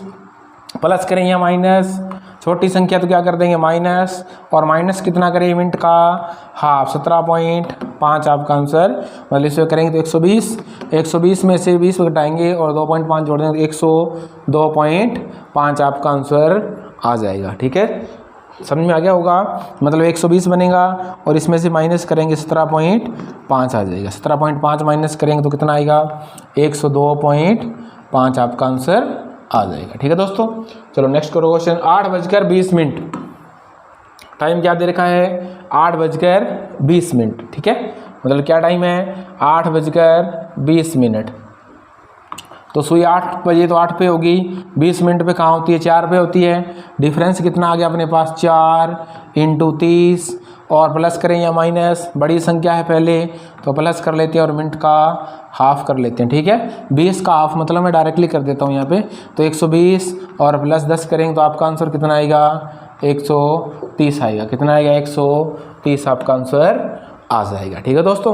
प्लस करें या माइनस, छोटी संख्या तो क्या कर देंगे माइनस, और माइनस कितना करें मिनट का हाफ, 17.5 आपका आंसर। मतलब इसमें करेंगे तो 120, 120 में से 20 घटाएंगे और 2.5 जोड़ देंगे तो 102.5 आपका आंसर आ जाएगा, ठीक है। समझ में आ गया होगा, मतलब 120 बनेगा और इसमें से माइनस करेंगे 17.5 आ जाएगा। 17.5 माइनस करेंगे तो कितना आएगा 102.5 आपका आंसर आ जाएगा, ठीक है दोस्तों। चलो नेक्स्ट करो क्वेश्चन। 8:20, टाइम क्या दे रखा है 8:20, ठीक है। मतलब क्या टाइम है 8:20। तो सुई 8 बजे तो 8 पे होगी, 20 मिनट पे कहाँ होती है 4 पे होती है। डिफरेंस कितना आ गया अपने पास 4 × 30, और प्लस करें या माइनस, बड़ी संख्या है पहले तो प्लस कर लेते हैं और मिनट का हाफ कर लेते हैं, ठीक है। 20 का हाफ मतलब मैं डायरेक्टली कर देता हूँ यहाँ पे, तो 120 और प्लस 10 करेंगे तो आपका आंसर कितना आएगा 130 आएगा। कितना आएगा 130 आपका आंसर आ जाएगा, ठीक है दोस्तों।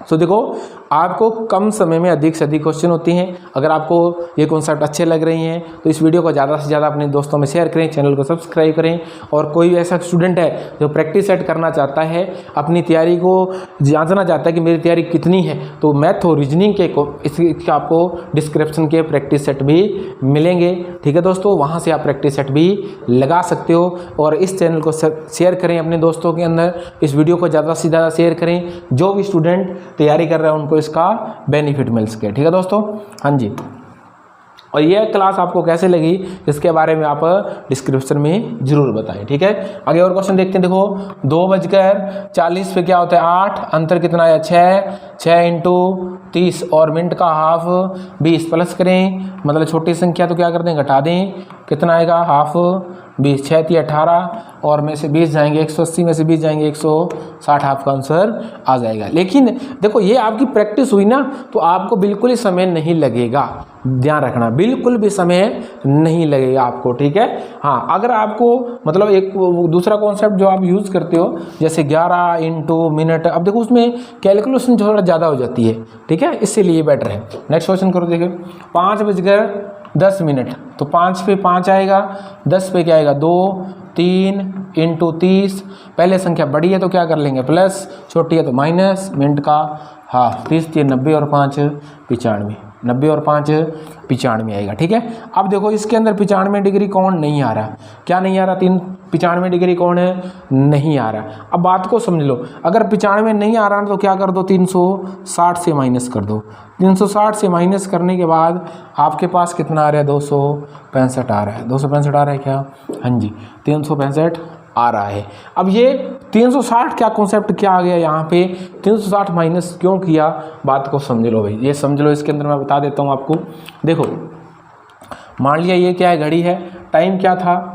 तो देखो आपको कम समय में अधिक से अधिक क्वेश्चन होती हैं। अगर आपको ये कॉन्सेप्ट अच्छे लग रही हैं तो इस वीडियो को ज़्यादा से ज़्यादा अपने दोस्तों में शेयर करें, चैनल को सब्सक्राइब करें। और कोई ऐसा स्टूडेंट है जो प्रैक्टिस सेट करना चाहता है, अपनी तैयारी को जांचना चाहता है कि मेरी तैयारी कितनी है, तो मैथ और रीजनिंग के इसके आपको डिस्क्रिप्शन के प्रैक्टिस सेट भी मिलेंगे, ठीक है दोस्तों। वहाँ से आप प्रैक्टिस सेट भी लगा सकते हो। और इस चैनल को शेयर करें अपने दोस्तों के अंदर, इस वीडियो को ज़्यादा से ज़्यादा शेयर करें, जो भी स्टूडेंट तैयारी कर रहे हैं उनको इसका बेनिफिट मिल सके, ठीक है दोस्तों। हाँ जी, और यह क्लास आपको कैसे लगी इसके बारे में आप डिस्क्रिप्शन में जरूर बताएं, ठीक है। आगे और क्वेश्चन देखते हैं। देखो 2:40 पे क्या होता है 8, अंतर कितना है 6 × 30 और मिनट का हाफ 20 प्लस करें, मतलब छोटी संख्या तो क्या कर दें घटा दें, कितना आएगा हाफ 20, 6 × 3 = 18 और में से 20 जाएंगे 180 में से 20 जाएंगे 160 आपका आंसर आ जाएगा। लेकिन देखो ये आपकी प्रैक्टिस हुई ना, तो आपको बिल्कुल ही समय नहीं लगेगा, ध्यान रखना, बिल्कुल भी समय नहीं लगेगा आपको, ठीक है। हाँ, अगर आपको मतलब एक दूसरा कॉन्सेप्ट जो आप यूज़ करते हो जैसे 11 × मिनट, अब देखो उसमें कैलकुलेशन थोड़ा ज़्यादा हो जाती है, ठीक है, इसीलिए बेटर है। नेक्स्ट क्वेश्चन करो, देखिए 5:10, तो 5 पे 5 आएगा, 10 पे क्या आएगा 2, 3 × 30, पहले संख्या बड़ी है तो क्या कर लेंगे प्लस, छोटी है तो माइनस, मिनट का हाफ, 30 × 3 90 और 5 95, 90 और 5 95 आएगा, ठीक है। अब देखो इसके अंदर 95 डिग्री कोण नहीं आ रहा, क्या नहीं आ रहा 95 डिग्री कोण नहीं आ रहा। अब बात को समझ लो, अगर 95 नहीं आ रहा तो क्या कर दो 360 से माइनस कर दो। 360 से माइनस करने के बाद आपके पास कितना आ रहा है 265 आ रहा है, 265 आ रहा है क्या, हाँ जी 365 आ रहा है। अब ये 360 क्या कॉन्सेप्ट क्या आ गया यहाँ पे, 360 माइनस क्यों किया, बात को समझ लो भाई, ये समझ लो। इसके अंदर मैं बता देता हूँ आपको। देखो मान लिया ये क्या है, घड़ी है, टाइम क्या था,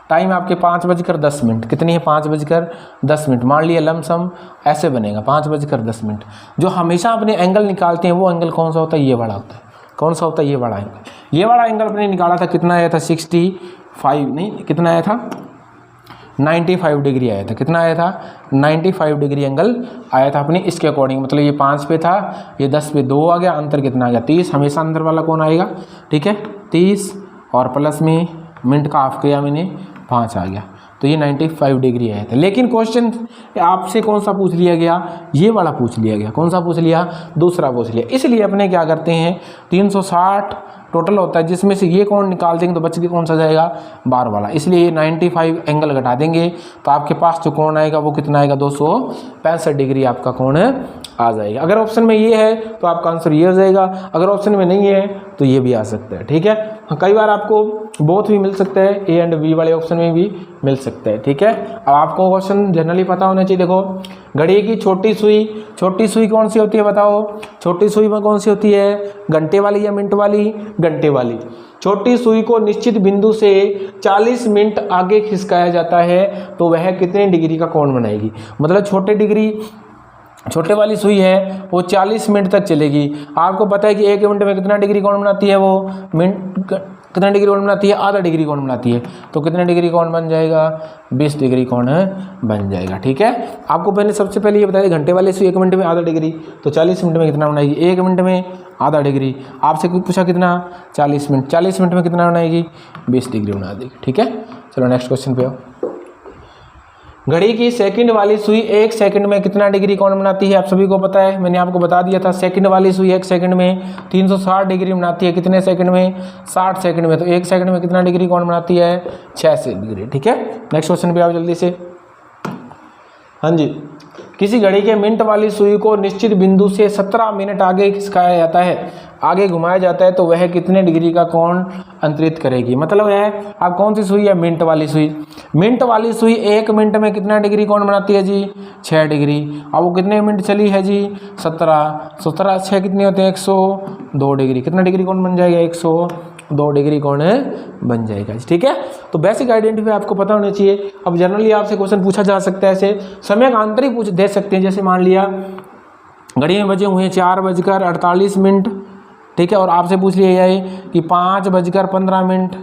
टाइम आपके 5:10। कितनी है, 5:10। मान लिया लमसम ऐसे बनेगा 5:10। जो हमेशा अपने एंगल निकालते हैं वो एंगल कौन सा होता है, ये बड़ा होता है। कौन सा होता है, ये बड़ा एंगल। ये बड़ा एंगल अपने निकाला था, कितना आया था, 65 नहीं, कितना आया था, 95 डिग्री आया था। कितना आया था, 95 डिग्री एंगल आया था अपने इसके अकॉर्डिंग। मतलब ये 5 पे था, ये 10 पे 2 आ गया, अंतर कितना आ गया, 30। हमेशा अंदर वाला कौन आएगा, ठीक है, 30 और प्लस में मिनट का हाफ किया मैंने, 5 आ गया। तो ये 95 डिग्री आया था। लेकिन क्वेश्चन आपसे कौन सा पूछ लिया गया, ये वाला पूछ लिया गया। कौन सा पूछ लिया, दूसरा पूछ लिया। इसलिए अपने क्या करते हैं, 360 टोटल होता है, जिसमें से ये कौन निकाल देंगे तो बच के कौन सा जाएगा, बार वाला। इसलिए 95 एंगल घटा देंगे तो आपके पास जो कोण आएगा वो कितना आएगा, 265 डिग्री आपका कोण आ जाएगा। अगर ऑप्शन में ये है तो आपका आंसर ये हो जाएगा, अगर ऑप्शन में नहीं है तो ये भी आ सकता है, ठीक है। कई बार आपको बोथ भी मिल सकता है, ए एंड बी वाले ऑप्शन में भी मिल सकता है, ठीक है। अब आपको क्वेश्चन जनरली पता होना चाहिए। देखो घड़ी की छोटी सुई कौन सी होती है, बताओ। छोटी सुई में कौन सी होती है, घंटे वाली या मिनट वाली, घंटे वाली। छोटी सुई को निश्चित बिंदु से 40 मिनट आगे खिसकाया जाता है तो वह कितने डिग्री का कोण बनाएगी। मतलब छोटे वाली सुई है वो 40 मिनट तक चलेगी। आपको पता है कि 1 मिनट में कितना डिग्री कोण बनाती है, वो कितना डिग्री कोण बनाती है, आधा डिग्री कोण बनाती है। तो कितने डिग्री कोण बन जाएगा, 20 डिग्री कोण बन जाएगा, ठीक है। आपको सबसे पहले ये बताया घंटे वाले सुई 1 मिनट में आधा डिग्री, तो 40 मिनट में कितना बनाएगी, 1 मिनट में आधा डिग्री। आपसे कुछ पूछा कितना, 40 मिनट, 40 मिनट में कितना बनाएगी, 20 डिग्री बना देगी, ठीक है। चलो नेक्स्ट क्वेश्चन पे आओ। घड़ी की सेकंड वाली सुई 1 सेकंड में कितना डिग्री कोण बनाती है, आप सभी को पता है, मैंने आपको बता दिया था। सेकंड वाली सुई 1 सेकंड में 360 डिग्री बनाती है। कितने सेकंड में, 60 सेकंड में। तो 1 सेकंड में कितना डिग्री कोण बनाती है, 6 डिग्री, ठीक है। नेक्स्ट क्वेश्चन पे आओ जल्दी से। हाँ जी, किसी घड़ी के मिनट वाली सुई को निश्चित बिंदु से 17 मिनट आगे खिसकाया जाता है, आगे घुमाया जाता है तो वह कितने डिग्री का कोण अंतरित करेगी। मतलब है आप कौन सी सुई है, मिनट वाली सुई। मिनट वाली सुई 1 मिनट में कितना डिग्री कोण बनाती है जी, 6 डिग्री। अब वो कितने मिनट चली है जी, 17 6 कितने होते हैं, 102 डिग्री। कितना डिग्री कोण बन जाएगा, 102 डिग्री कोण बन जाएगा, ठीक है। तो बेसिक आइडेंटिफाई आपको पता होना चाहिए। अब जनरली आपसे क्वेश्चन पूछा जा सकता है ऐसे, समय का अंतर ही दे सकते हैं। जैसे मान लिया घड़ी में बजे हुए 4:48, ठीक है, और आपसे पूछ लिया जाए कि 5:15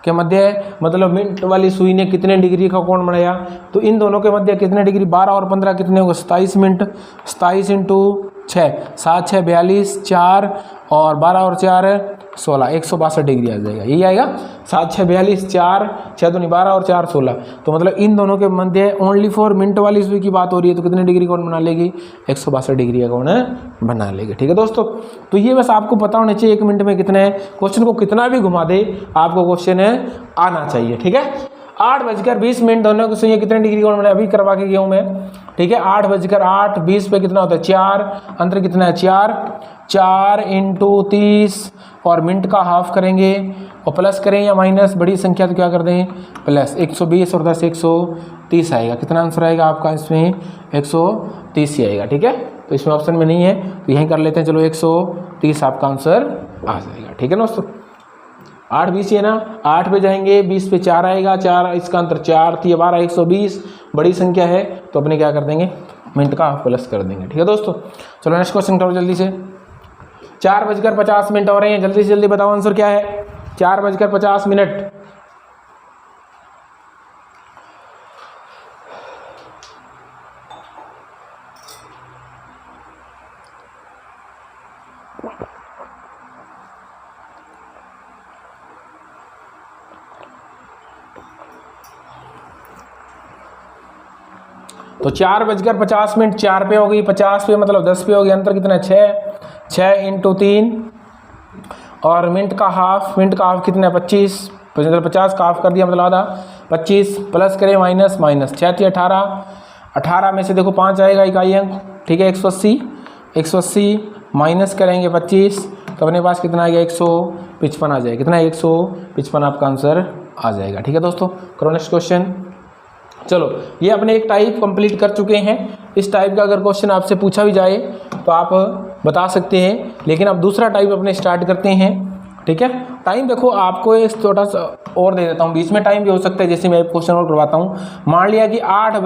के मध्य, मतलब मिनट वाली सुई ने कितने डिग्री का कोण बनाया, तो इन दोनों के मध्य कितने डिग्री, 12 और 15 कितने होंगे, 27 मिनट। 27 × 6, 7 6 42, 4 और 12 और 4 16, 162 डिग्री आ जाएगा। यही आएगा, 7 6 42, 4 6 2 12 और 4 16। तो मतलब इन दोनों के मध्य ओनली फॉर मिनट वाली सुई की बात हो रही है, तो कितने डिग्री कोण बना लेगी, 162 डिग्री का कोण बना लेगी, ठीक है दोस्तों। तो ये बस आपको पता होना चाहिए 1 मिनट में कितने, क्वेश्चन को कितना भी घुमा दे आपको क्वेश्चन आना चाहिए, ठीक है। 8:20 दोनों की सुइयां कितने डिग्री कोण बना, अभी करवा के गया हूँ मैं, ठीक है। 8:08 पे कितना होता है, 4, अंतर कितना है, 4 × 30 और मिनट का हाफ करेंगे और प्लस करें या माइनस, बड़ी संख्या तो क्या कर दें, प्लस। 120 और 10 130 आएगा। कितना आंसर आएगा आपका इसमें, 130 ही आएगा, ठीक है। तो इसमें ऑप्शन में नहीं है तो यहीं कर लेते हैं, चलो 130 आपका आंसर आ जाएगा, ठीक है दोस्तों। 8:20 है ना, 8 पे जाएंगे, 20 पे 4 आएगा, 4 इसका अंतर 4 थी, 12 120 बड़ी संख्या है तो अपने क्या कर देंगे, मिनट का प्लस कर देंगे, ठीक है दोस्तों। चलो नेक्स्ट क्वेश्चन करो जल्दी से। 4:50 हो रहे हैं, जल्दी से जल्दी बताओ आंसर क्या है, 4:50। तो 4:50, 4 पे हो गई, 50 पे मतलब 10 पे हो गई, अंतर कितना है, 6 × 3 और मिनट का हाफ कितना है, 25, मतलब 50 का हाफ कर दिया, मतलब आधा, 25 प्लस करें माइनस 6 थी 18 में से देखो 5 आएगा इकाई अंक, ठीक है। 180 माइनस करेंगे 25 तो अपने पास कितना आ गया, 155 आ जाएगा। कितना है, 155 आपका आंसर आ जाएगा, ठीक है दोस्तों। करो नेक्स्ट क्वेश्चन। चलो ये अपने एक टाइप कंप्लीट कर चुके हैं। इस टाइप का अगर क्वेश्चन आपसे पूछा भी जाए तो आप बता सकते हैं, लेकिन अब दूसरा टाइप अपने स्टार्ट करते हैं। ठीक है, टाइम देखो आपको एक छोटा सा और दे देता हूँ, बीच में टाइम भी हो सकता है, जैसे मैं एक क्वेश्चन और करवाता हूँ। मान लिया कि 8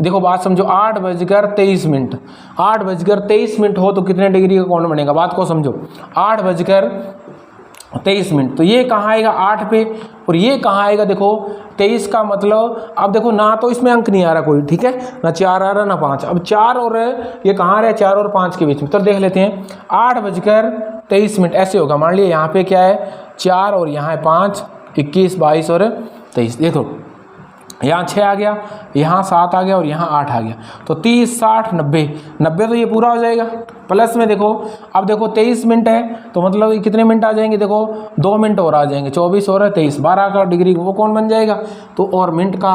देखो बात समझो, 8:23, 8:23 हो तो कितने डिग्री का कोण बनेगा, बात को समझो। 8:23, तो ये कहाँ आएगा 8 पे, और ये कहाँ आएगा देखो 23 का मतलब, अब देखो ना तो इसमें अंक नहीं आ रहा कोई, ठीक है, ना 4 आ रहा ना 5, अब 4 और ये कहाँ आ रहा है 4 और 5 के बीच में, तो देख लेते हैं 8:23 ऐसे होगा। मान लिया यहाँ पे क्या है 4 और यहाँ है 5, 21, 22 और 23, देखो यहाँ 6 आ गया, यहाँ 7 आ गया और यहाँ 8 आ गया, तो 30, 60, 90 तो ये पूरा हो जाएगा। प्लस में देखो, अब देखो 23 मिनट है तो मतलब ये कितने मिनट आ जाएंगे, देखो 2 मिनट और आ जाएंगे, 24 और 23, 12 का डिग्री वो कौन बन जाएगा, तो और मिनट का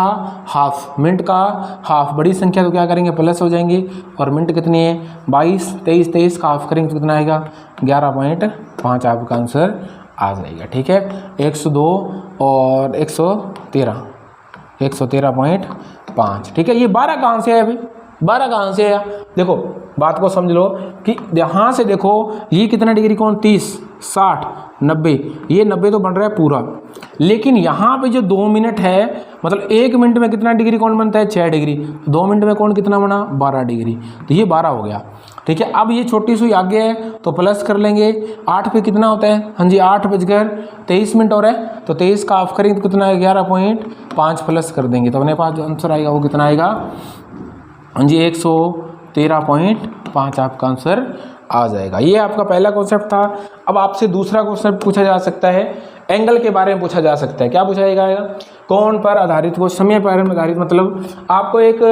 हाफ, बड़ी संख्या तो क्या करेंगे प्लस हो जाएंगे, और मिनट कितनी है 22, 23 का हाफ करेंगे तो कितना आएगा 11.5, आपका आंसर आ जाएगा। ठीक है, 102 और 113.5। ठीक है, ये 12 कहाँ से है अभी, 12 कहाँ से है, देखो बात को समझ लो कि यहाँ से देखो ये कितना डिग्री कोण 30, 60, 90, ये 90 तो बन रहा है पूरा, लेकिन यहाँ पे जो 2 मिनट है, मतलब 1 मिनट में कितना डिग्री कोण बनता है 6 डिग्री, 2 मिनट में कोण कितना बना 12 डिग्री, तो ये 12 हो गया। ठीक है, अब ये छोटी सुई आगे है तो प्लस कर लेंगे, 8 पे कितना होता है, हाँ जी 8:23 और है, तो 23 का हाफ करेंगे तो कितना है 11.5 प्लस कर देंगे, तो अपने पास जो आंसर आएगा वो कितना आएगा, हाँ जी 113.5 आपका आंसर आ जाएगा। ये आपका पहला कॉन्सेप्ट था। अब आपसे दूसरा कॉन्सेप्ट पूछा जा सकता है, एंगल के बारे में पूछा जा सकता है। क्या पूछा जाएगा, कोण पर आधारित को समय पर आधारित, मतलब आपको एक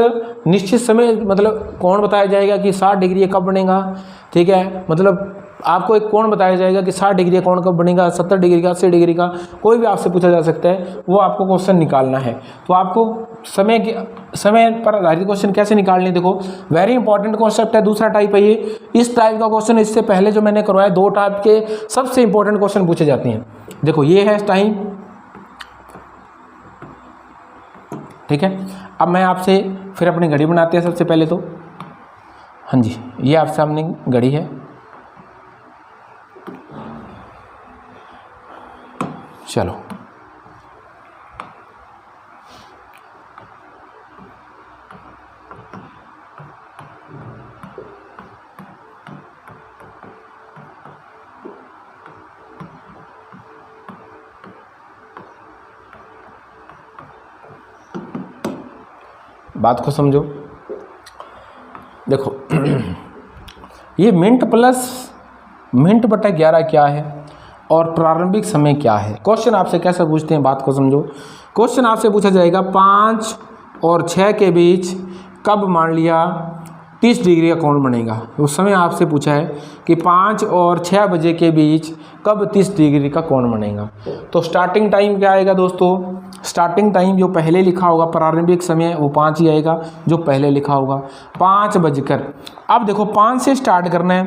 निश्चित समय मतलब कोण बताया जाएगा कि 60 डिग्री कब बनेगा। ठीक है, मतलब आपको एक कोण बताया जाएगा कि 60 डिग्री कोण कब बनेगा, 70 डिग्री का, 80 डिग्री का, कोई भी आपसे पूछा जा सकता है, वो आपको क्वेश्चन निकालना है। तो आपको समय पर आधारित क्वेश्चन कैसे निकालने, देखो वेरी इंपॉर्टेंट कॉन्सेप्ट है, दूसरा टाइप है ये। इस टाइप का क्वेश्चन इससे पहले जो मैंने करवाया 2 टाइप के सबसे इंपॉर्टेंट क्वेश्चन पूछे जाते हैं। देखो ये है टाइम, ठीक है। अब मैं आपसे फिर अपनी घड़ी बनाते हैं सबसे पहले तो, हाँ जी ये आपके सामने घड़ी है, चलो बात को समझो। देखो ये मिनट प्लस मिनट बटा 11 क्या है और प्रारंभिक समय क्या है। क्वेश्चन आपसे कैसे पूछते हैं, बात को समझो। क्वेश्चन आपसे पूछा जाएगा 5 और 6 के बीच कब मान लिया 30 डिग्री का कोण बनेगा। उस समय आपसे पूछा है कि 5 और 6 बजे के बीच कब 30 डिग्री का कोण बनेगा। तो स्टार्टिंग टाइम क्या आएगा दोस्तों, स्टार्टिंग टाइम जो पहले लिखा होगा प्रारंभिक समय वो 5 ही आएगा जो पहले लिखा होगा, 5 बजकर। अब देखो 5 से स्टार्ट करना है,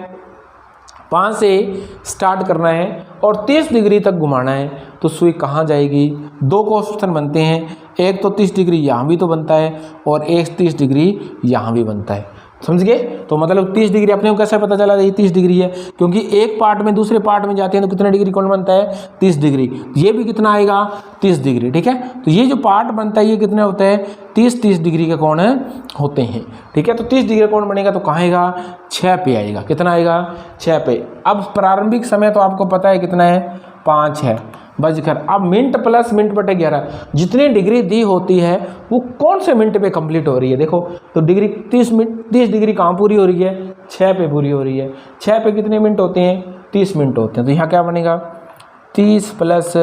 5 से स्टार्ट करना है और 30 डिग्री तक घुमाना है, तो सुई कहाँ जाएगी। 2 क्वेश्चन बनते हैं, एक तो 30 डिग्री यहाँ भी तो बनता है और एक 30 डिग्री यहाँ भी बनता है, समझ गए। तो मतलब 30 डिग्री अपने को कैसे पता चला ये 30 डिग्री है, क्योंकि एक पार्ट में दूसरे पार्ट में जाते हैं तो कितने डिग्री कोण बनता है 30 डिग्री, ये भी कितना आएगा 30 डिग्री। ठीक है, तो ये जो पार्ट बनता है ये कितना होता है 30 डिग्री के कोण होते हैं। ठीक है, तो 30 डिग्री कोण बनेगा तो कहाँ आएगा 6 पे आएगा, कितना आएगा 6 पे। अब प्रारंभिक समय तो आपको पता है कितना है 5 है बजकर। अब मिनट प्लस मिनट बटे 11 जितनी डिग्री दी होती है वो कौन से मिनट पे कंप्लीट हो रही है। देखो तो डिग्री 30 डिग्री कहाँ पूरी हो रही है 6 पे पूरी हो रही है। 6 पे कितने मिनट होते हैं 30 मिनट होते हैं, तो यहाँ क्या बनेगा 30 प्लस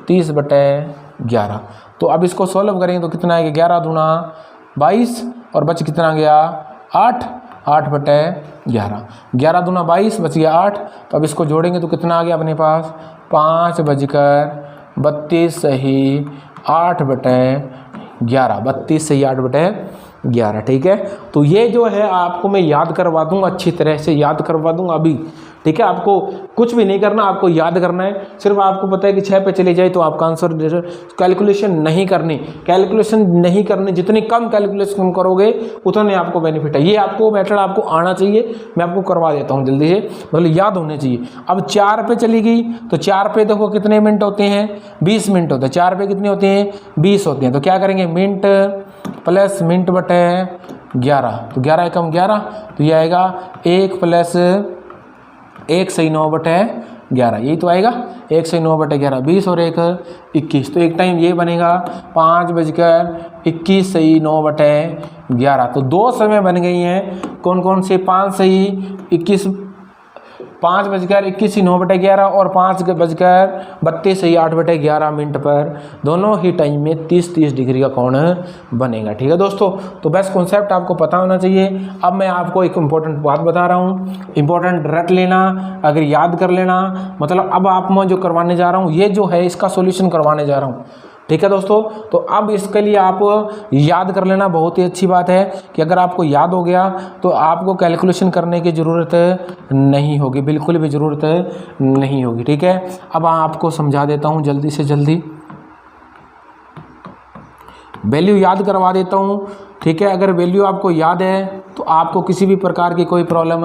30 बटे 11। तो अब इसको सॉल्व करेंगे तो कितना आएगा 11 दूना 22 और बच कितना गया 8 बटे 11, 11 दूना 22 बच गया 8। तो अब इसको जोड़ेंगे तो कितना आ गया अपने पास 5 बजकर 32 सही 8 बटे 11, 32 सही 8 बटे 11। ठीक है, तो ये जो है आपको मैं याद करवा दूंगा, अच्छी तरह से याद करवा दूंगा अभी। ठीक है, आपको कुछ भी नहीं करना, आपको याद करना है। सिर्फ आपको पता है कि 6 पे चले जाए तो आपका आंसर, कैलकुलेशन नहीं करनी, जितनी कम कैलकुलेशन करोगे उतने आपको बेनिफिट है। ये आपको मेथड आपको आना चाहिए, मैं आपको करवा देता हूँ जल्दी से, मतलब याद होने चाहिए। अब 4 पे चली गई तो 4 पे देखो कितने मिनट होते हैं, 20 मिनट होते हैं। 4 पे कितने होते हैं, 20 होते हैं। तो क्या करेंगे, मिनट प्लस मिनट बटे 11, तो 11 एकम 11, तो ये आएगा 1 प्लस 1 सही 9 बटे 11, यही तो आएगा 1 सही 9 बटे 11, 20 और 1 21। तो एक टाइम ये बनेगा 5:21 सही 9 बटे 11। तो 2 समय बन गई हैं, कौन कौन से, 5 सही 21, 5:21 सही 9 बटे 11 और 5:32 सही 8 बटे 11 मिनट पर दोनों ही टाइम में 30-30 डिग्री का कोण बनेगा। ठीक है दोस्तों, तो बेस्ट कॉन्सेप्ट आपको पता होना चाहिए। अब मैं आपको एक इम्पोर्टेंट बात बता रहा हूँ, इम्पोर्टेंट रट लेना, अगर याद कर लेना, मतलब अब आप मैं जो करवाने जा रहा हूँ ये जो है इसका सोल्यूशन करवाने जा रहा हूँ। ठीक है दोस्तों, तो अब इसके लिए आप याद कर लेना, बहुत ही अच्छी बात है कि अगर आपको याद हो गया तो आपको कैलकुलेशन करने की ज़रूरत नहीं होगी, बिल्कुल भी ज़रूरत नहीं होगी। ठीक है, अब आपको समझा देता हूँ जल्दी से जल्दी, वैल्यू याद करवा देता हूँ। ठीक है, अगर वैल्यू आपको याद है तो आपको किसी भी प्रकार की कोई प्रॉब्लम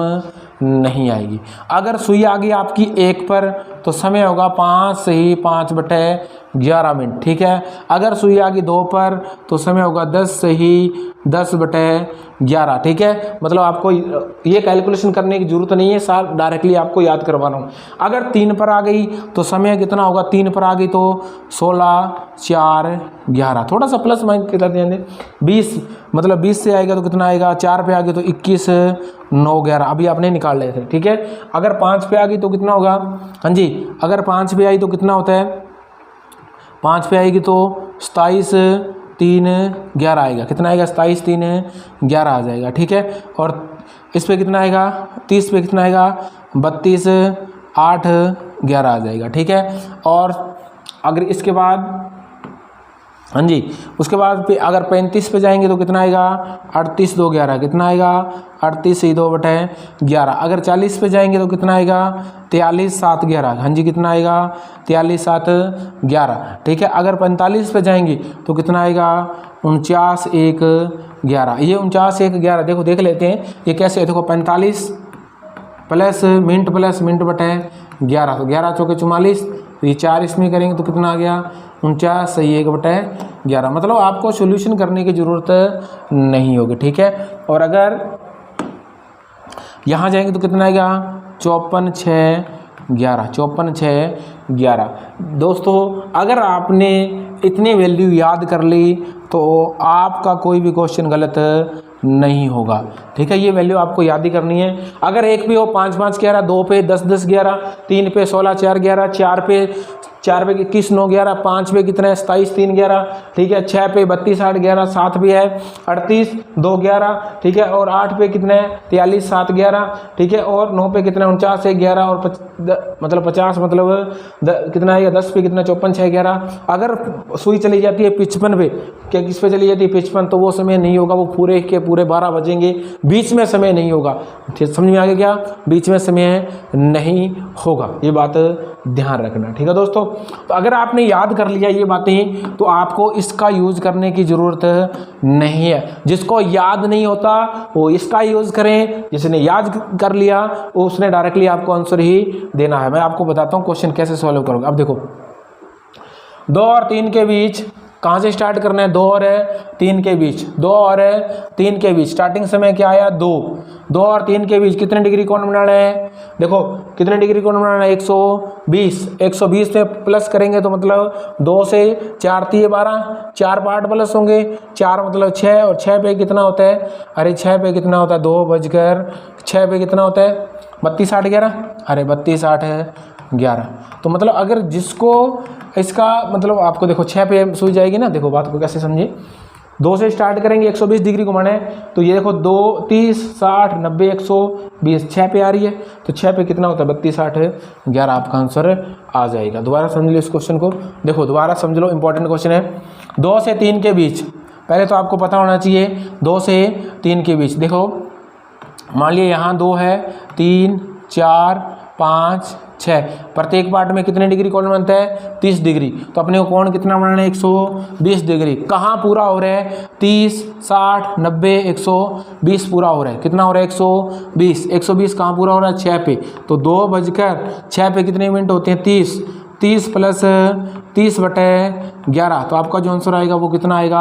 नहीं आएगी। अगर सुई आ गई आपकी 1 पर तो समय होगा 5 सही 5 बटे 11 मिनट। ठीक है, अगर सुई आ गई 2 पर तो समय होगा 10 सही 10 बटे 11। ठीक है, मतलब आपको ये कैलकुलेशन करने की जरूरत नहीं है, सार डायरेक्टली आपको याद करवा रहा हूँ। अगर 3 पर आ गई तो समय कितना होगा, 3 पर आ गई तो 16 4 11, थोड़ा सा प्लस माइनस कितना देंगे, 20, मतलब 20 से आएगा तो कितना आएगा, 4 पे आ गई तो 21 9 11, अभी आपने निकाल लिए थे। ठीक है, अगर 5 पे आ गई तो कितना होगा, हाँ जी, अगर 5 पे आई तो कितना होता है, 5 पे आएगी तो 27 3 11 आएगा, कितना आएगा, 27 3 11 आ जाएगा। ठीक है, और इस पे कितना आएगा, 30 पे कितना आएगा, 32 8 11 आ जाएगा। ठीक है, और अगर इसके बाद, हाँ जी, उसके बाद पे अगर 35 पे जाएंगे तो कितना आएगा, 38 2 11, कितना आएगा, 38 2 बटे 11। अगर 40 पे जाएंगे तो कितना आएगा, 43 7 11, हाँ जी, कितना आएगा, 43 7 11। ठीक है, अगर 45 पे जाएंगे तो कितना आएगा, 49 1 11। ये 49 1 11 देखो, देख लेते हैं ये कैसे है। देखो 45 प्लस मिनट बटे 11, तो 11 चौके 44, तो ये 4 इसमें करेंगे तो कितना आ गया, 49 सही 1 बटे 11। मतलब आपको सॉल्यूशन करने की ज़रूरत नहीं होगी। ठीक है, और अगर यहाँ जाएंगे तो कितना आएगा, 54 6 11, 54 6 11। दोस्तों अगर आपने इतनी वैल्यू याद कर ली तो आपका कोई भी क्वेश्चन गलत नहीं होगा। ठीक है, ये वैल्यू आपको याद ही करनी है। अगर 1 पे हो 5 5 11, 2 पे 10 10 11, 3 पे 16 4 11, 4 पे 21 9 11, 5 पे कितना है, 27 3 11। ठीक है, 6 पे 32 8 11, 7 भी है 38 2 11। ठीक है, और 8 पे कितना है, 43 7 11। ठीक है, और 9 पे कितना है, 49 1 11, और मतलब 50 मतलब कितना है, 10 पे कितना, 54 6 11। अगर सुई चली जाती है 55 पे, क्या किस पे चली जाती है, 55, तो वो समय नहीं होगा, वो पूरे के पूरे 12 बजेंगे, बीच में समय नहीं होगा। ठीक, समझ में आ गया क्या, बीच में समय नहीं होगा, ये बात ध्यान रखना। ठीक है दोस्तों, तो अगर आपने याद कर लिया ये बातें तो आपको इसका यूज़ करने की ज़रूरत नहीं है। जिसको याद नहीं होता वो इसका यूज़ करें, जिसने याद कर लिया वो उसने डायरेक्टली आपको आंसर ही देना है। मैं आपको बताता हूँ क्वेश्चन कैसे सॉल्व करोगे। अब देखो 2 और 3 के बीच कहाँ से स्टार्ट करना है, 2 और 3 के बीच, 2 और 3 के बीच स्टार्टिंग समय क्या आया, 2 और 3 के बीच कितने डिग्री कोण बनाना है, देखो कितने डिग्री कोण बनाना है, 120 पे प्लस करेंगे तो मतलब 2 से 4 3 12, 4 पार्ट प्लस होंगे, 4 मतलब 6, और 6 पे कितना होता है, अरे 6 पे कितना होता है, 2 बजकर 6 पे कितना होता है, 32 8 11, अरे 32 8 11। तो मतलब अगर जिसको इसका मतलब आपको देखो 6 पे सुई जाएगी ना, देखो बात को कैसे समझिए, 2 से स्टार्ट करेंगे, 120 डिग्री घुमाना है, तो ये देखो 2 30 60 90 120, 6 पे आ रही है तो 6 पे कितना होता है, 32 8 11, आपका आंसर आ जाएगा। दोबारा समझ लो इस क्वेश्चन को, देखो दोबारा समझ लो, इंपॉर्टेंट क्वेश्चन है। 2 से 3 के बीच, पहले तो आपको पता होना चाहिए 2 से 3 के बीच, देखो मान लिया यहाँ 2 है 3 4 5, 6, प्रत्येक पार्ट में कितने डिग्री कोण बनता है 30 डिग्री। तो अपने को कोण कितना बनाना है 120 डिग्री। कहाँ पूरा हो रहा है 30, 60, 90, 120 पूरा हो रहा है। कितना हो रहा है 120। 120 कहाँ पूरा हो रहा है 6 पे। तो 2:06 पे कितने मिनट होते हैं 30। 30 प्लस 30/11। तो आपका जो आंसर आएगा वो कितना आएगा,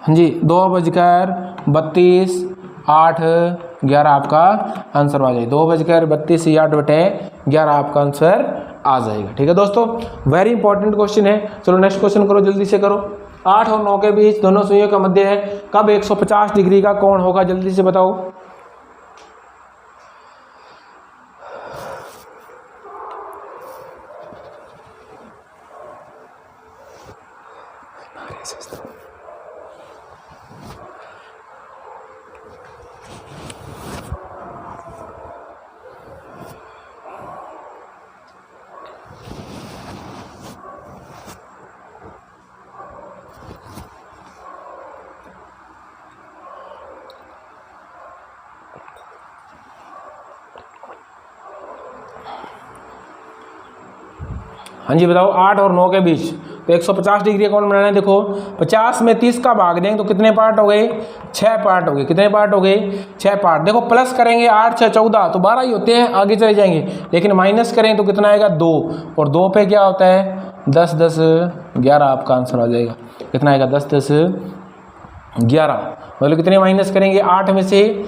हाँ जी 2:32, 8, 11 आपका आंसर आ जाएगा। 2:32, 8/11 आपका आंसर आ जाएगा। ठीक है दोस्तों, वेरी इंपॉर्टेंट क्वेश्चन है। चलो नेक्स्ट क्वेश्चन करो, जल्दी से करो। 8 और 9 के बीच दोनों सुइयों का मध्य है, कब 150 डिग्री का कोण होगा, जल्दी से बताओ। हाँ जी बताओ, 8 और 9 के बीच तो 150 डिग्री कोण बनाना है। देखो 50 में 30 का भाग देंगे तो कितने पार्ट हो गए 6 पार्ट हो गए। कितने पार्ट हो गए 6 पार्ट। देखो प्लस करेंगे 8, 6, 14 तो 12 ही होते हैं, आगे चले जाएंगे। लेकिन माइनस करें तो कितना आएगा 2, और 2 पे क्या होता है 10, 10, 11 आपका आंसर आ जाएगा। कितना आएगा 10, 10, 11। मतलब कितने माइनस करेंगे 8 में से,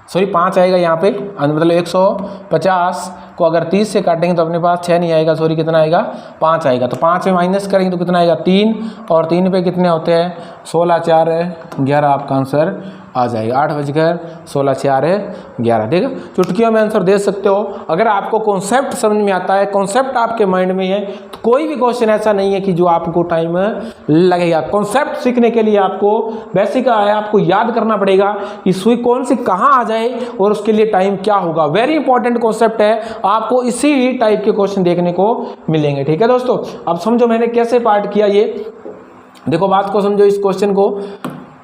सॉरी 5 आएगा यहाँ पे, मतलब 150 को अगर 30 से काटेंगे तो अपने पास 6 नहीं आएगा, सॉरी कितना आएगा 5 आएगा। तो 5 में माइनस करेंगे तो कितना आएगा 3, और 3 पे कितने होते हैं 16, 4, 11 आपका आंसर आ जाएगा। 8:16, 4, 11। ठीक है, चुटकियों में आंसर दे सकते हो। अगर आपको कॉन्सेप्ट समझ में आता है, कॉन्सेप्ट आपके माइंड में है, तो कोई भी क्वेश्चन ऐसा नहीं है कि जो आपको टाइम लगेगा। कॉन्सेप्ट सीखने के लिए आपको बेसिक है, आपको याद करना पड़ेगा कि सुई कौन सी कहाँ आ जाए और उसके लिए टाइम क्या होगा। वेरी इंपॉर्टेंट कॉन्सेप्ट है, आपको इसी टाइप के क्वेश्चन देखने को मिलेंगे। ठीक है दोस्तों, अब समझो मैंने कैसे पार्ट किया। ये देखो बात को समझो, इस क्वेश्चन को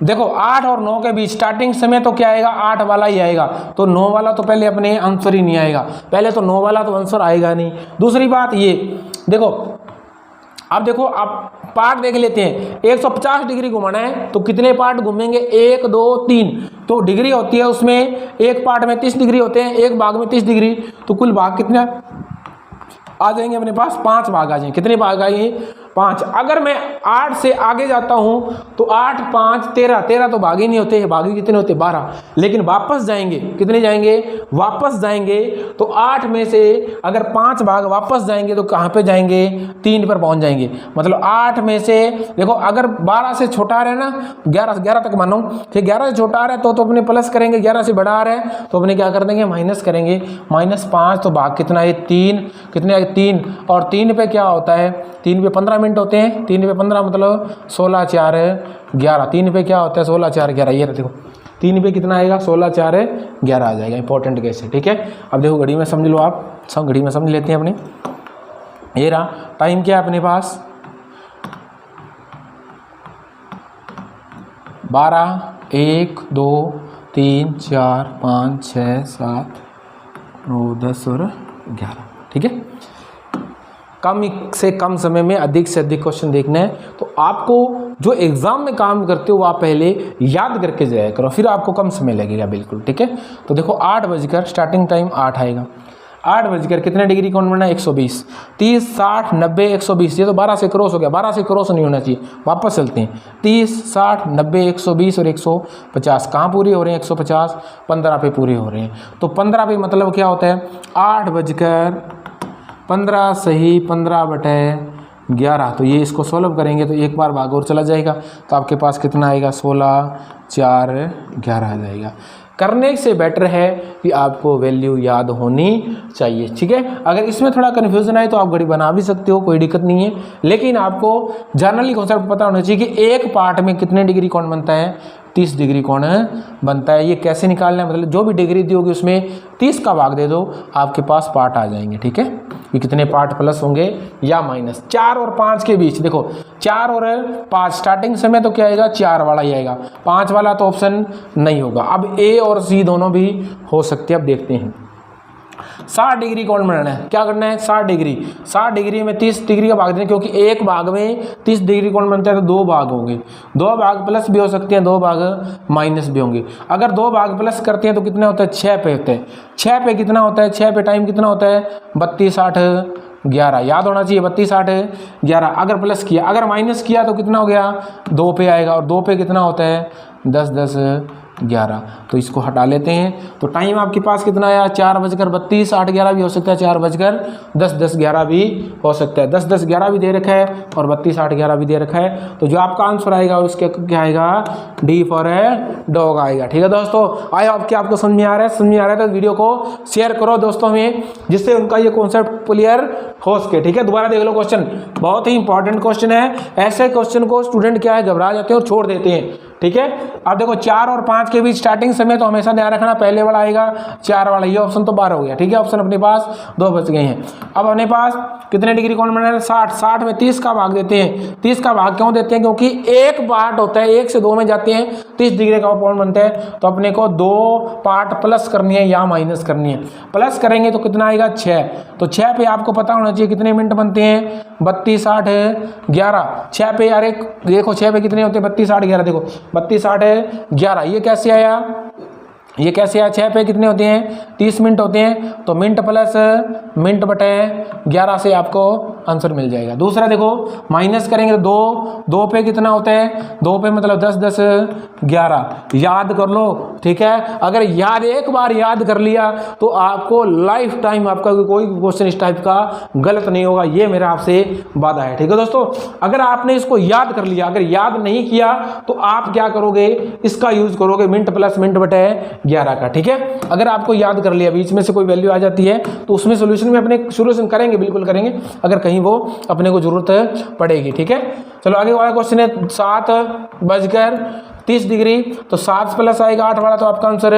देखो। 8 और 9 के बीच स्टार्टिंग समय तो क्या आएगा 8 वाला ही आएगा, तो 9 वाला तो पहले अपने आंसर ही नहीं आएगा। पहले तो 9 वाला तो आंसर आएगा नहीं। दूसरी बात ये देखो, अब देखो आप पार्ट देख लेते हैं। 150 डिग्री घुमाना है तो कितने पार्ट घूमेंगे 1, 2, 3। तो डिग्री होती है उसमें, एक पार्ट में 30 डिग्री होते हैं, एक भाग में 30 डिग्री। तो कुल भाग कितने आ जाएंगे अपने पास 5 भाग आ जाएंगे। कितने भाग आएंगे 5। अगर मैं 8 से आगे जाता हूं तो 8, 5, 13, 13 तो भाग ही नहीं होते, भागी कितने होते 12। लेकिन वापस जाएंगे, कितने जाएंगे वापस जाएंगे, तो 8 में से अगर 5 भाग वापस जाएंगे तो कहां पे जाएंगे 3 पर पहुंच जाएंगे। मतलब 8 में से देखो, अगर 12 से छोटा आ रहा है ना, 11 तक मानो, ठीक 11 से छोटा आ रहा है तो अपने प्लस करेंगे, 11 से बड़ा आ रहा है तो अपने क्या कर देंगे माइनस करेंगे। -5 तो भाग कितना है 3, कितने 3, और 3 पे क्या होता है 3 पे 15 मिनट होते हैं। 3 पे 15 मतलब 16, 4, 11। 3 पे क्या होता है 16, 4, 11। ये देखो 3 पे कितना आएगा 16, 4, 11 आ जाएगा। इंपॉर्टेंट केस है। ठीक है, अब देखो घड़ी में समझ लो, आप सब घड़ी में समझ लेते हैं अपने। ये रहा टाइम क्या है अपने पास 12, 1, 2, 3, 4, 5, 6, 7, 9, 10 और 11। ठीक है, कम से कम समय में अधिक से अधिक क्वेश्चन देखना है। तो आपको जो एग्जाम में काम करते हो वो आप पहले याद करके जाया करो, फिर आपको कम समय लगेगा बिल्कुल। ठीक है, तो देखो 8 बजकर स्टार्टिंग टाइम 8 आएगा। 8 बजकर कितने डिग्री कोण बनना है 120। 30, 60, 90, 120। ये तो 12 से क्रॉस हो गया, 12 से क्रॉस नहीं होना चाहिए। वापस चलते हैं 30, 60, 90, 120 और 150 कहाँ पूरी हो रहे हैं 150, 15 पे पूरे हो रहे हैं। तो 15 पे मतलब क्या होता है 8 बजकर 15 सही 15/11। तो ये इसको सॉल्व करेंगे तो एक बार भाग और चला जाएगा, तो आपके पास कितना आएगा 16, 4, 11 आ जाएगा। करने से बेटर है कि आपको वैल्यू याद होनी चाहिए। ठीक है, अगर इसमें थोड़ा कन्फ्यूजन आए तो आप घड़ी बना भी सकते हो, कोई दिक्कत नहीं है। लेकिन आपको जनरली कॉन्सेप्ट पता होना चाहिए कि एक पार्ट में कितने डिग्री कोण बनता है 30 डिग्री कोण बनता है। ये कैसे निकालना है, मतलब जो भी डिग्री दी होगी उसमें 30 का भाग दे दो, आपके पास पार्ट आ जाएंगे। ठीक है, कि कितने पार्ट प्लस होंगे या माइनस। 4 और 5 के बीच देखो 4 और 5 स्टार्टिंग समय तो क्या आएगा 4 वाला ही आएगा, 5 वाला तो ऑप्शन नहीं होगा। अब ए और सी दोनों भी हो सकते हैं, अब देखते हैं। 60 डिग्री कौन बनाना है, क्या करना है 60 डिग्री में 30 डिग्री का भाग देना, क्योंकि एक भाग में 30 डिग्री कौन बनता है तो 2 भाग होंगे, 2 भाग प्लस भी हो सकते हैं, 2 भाग माइनस भी होंगे। अगर 2 भाग प्लस करते हैं तो कितने होता है 6 पे होते हैं, 6 पे कितना होता है, 6 पे टाइम कितना होता है 32 8 11, याद होना चाहिए 32 8 11। अगर प्लस किया, अगर माइनस किया तो कितना हो गया 2 पे आएगा, और 2 पे कितना होता है 10 10 11। तो इसको हटा लेते हैं, तो टाइम आपके पास कितना आया 4:32 8 11 भी हो सकता है, 4:10 10 11 भी हो सकता है, 10 10 11 भी दे रखा है और 32 8 11 भी दे रखा है। तो जो आपका आंसर आएगा उसके क्या आएगा, डी फॉर डॉग आएगा। ठीक है दोस्तों, आई होप कि आपको समझ में आ रहा है, समझ में आ रहा है तो वीडियो को शेयर करो दोस्तों में, जिससे उनका ये कॉन्सेप्ट क्लियर हो सके। ठीक है, दोबारा देख लो क्वेश्चन, बहुत ही इंपॉर्टेंट क्वेश्चन है। ऐसे क्वेश्चन को स्टूडेंट क्या है घबरा जाते हैं और छोड़ देते हैं। ठीक है, अब देखो 4 और 5 के बीच स्टार्टिंग समय तो हमेशा ध्यान रखना पहले वाला आएगा 4 वाला, ये ऑप्शन तो 12 हो गया। ठीक है, ऑप्शन अपने पास 2 बच गए हैं। अब अपने पास कितने डिग्री कौन बनाना है 60, 60 में 30 का भाग देते हैं। 30 का भाग क्यों देते हैं, क्योंकि एक पार्ट होता है 1 से 2 में जाते हैं 30 डिग्री का कौन बनता है, तो अपने को 2 पार्ट प्लस करनी है या माइनस करनी है। प्लस करेंगे तो कितना आएगा 6, तो 6 पे आपको पता होना चाहिए कितने मिनट बनते हैं 32 8 11। 6 पे यार एक देखो 6 पे कितने होते हैं 32 8 11, देखो 32 8 11, ये कैसे आया, ये कैसे आया 6 पे कितने होते हैं 30 मिनट होते हैं, तो मिनट प्लस मिनट बटे 11 से आपको आंसर मिल जाएगा। दूसरा देखो माइनस करेंगे तो 2 पे कितना होता है 2 पे मतलब 10 10 11, याद कर लो। ठीक है, अगर एक बार याद कर लिया तो आपको लाइफ टाइम आपका कोई क्वेश्चन इस टाइप का गलत नहीं होगा, ये मेरा आपसे वादा है। ठीक है दोस्तों, अगर आपने इसको याद कर लिया, अगर याद नहीं किया तो आप क्या करोगे, इसका यूज करोगे मिनट प्लस मिनट बटे 11 का। ठीक है, अगर आपको याद कर लिया, बीच में से कोई वैल्यू आ जाती है तो उसमें सोल्यूशन में अपने सोल्यूशन करेंगे, बिल्कुल करेंगे, अगर कहीं वो अपने को जरूरत पड़ेगी। ठीक है, चलो आगे वाला क्वेश्चन है 7:30 डिग्री, तो 7 प्लस आएगा 8 वाला, तो आपका आंसर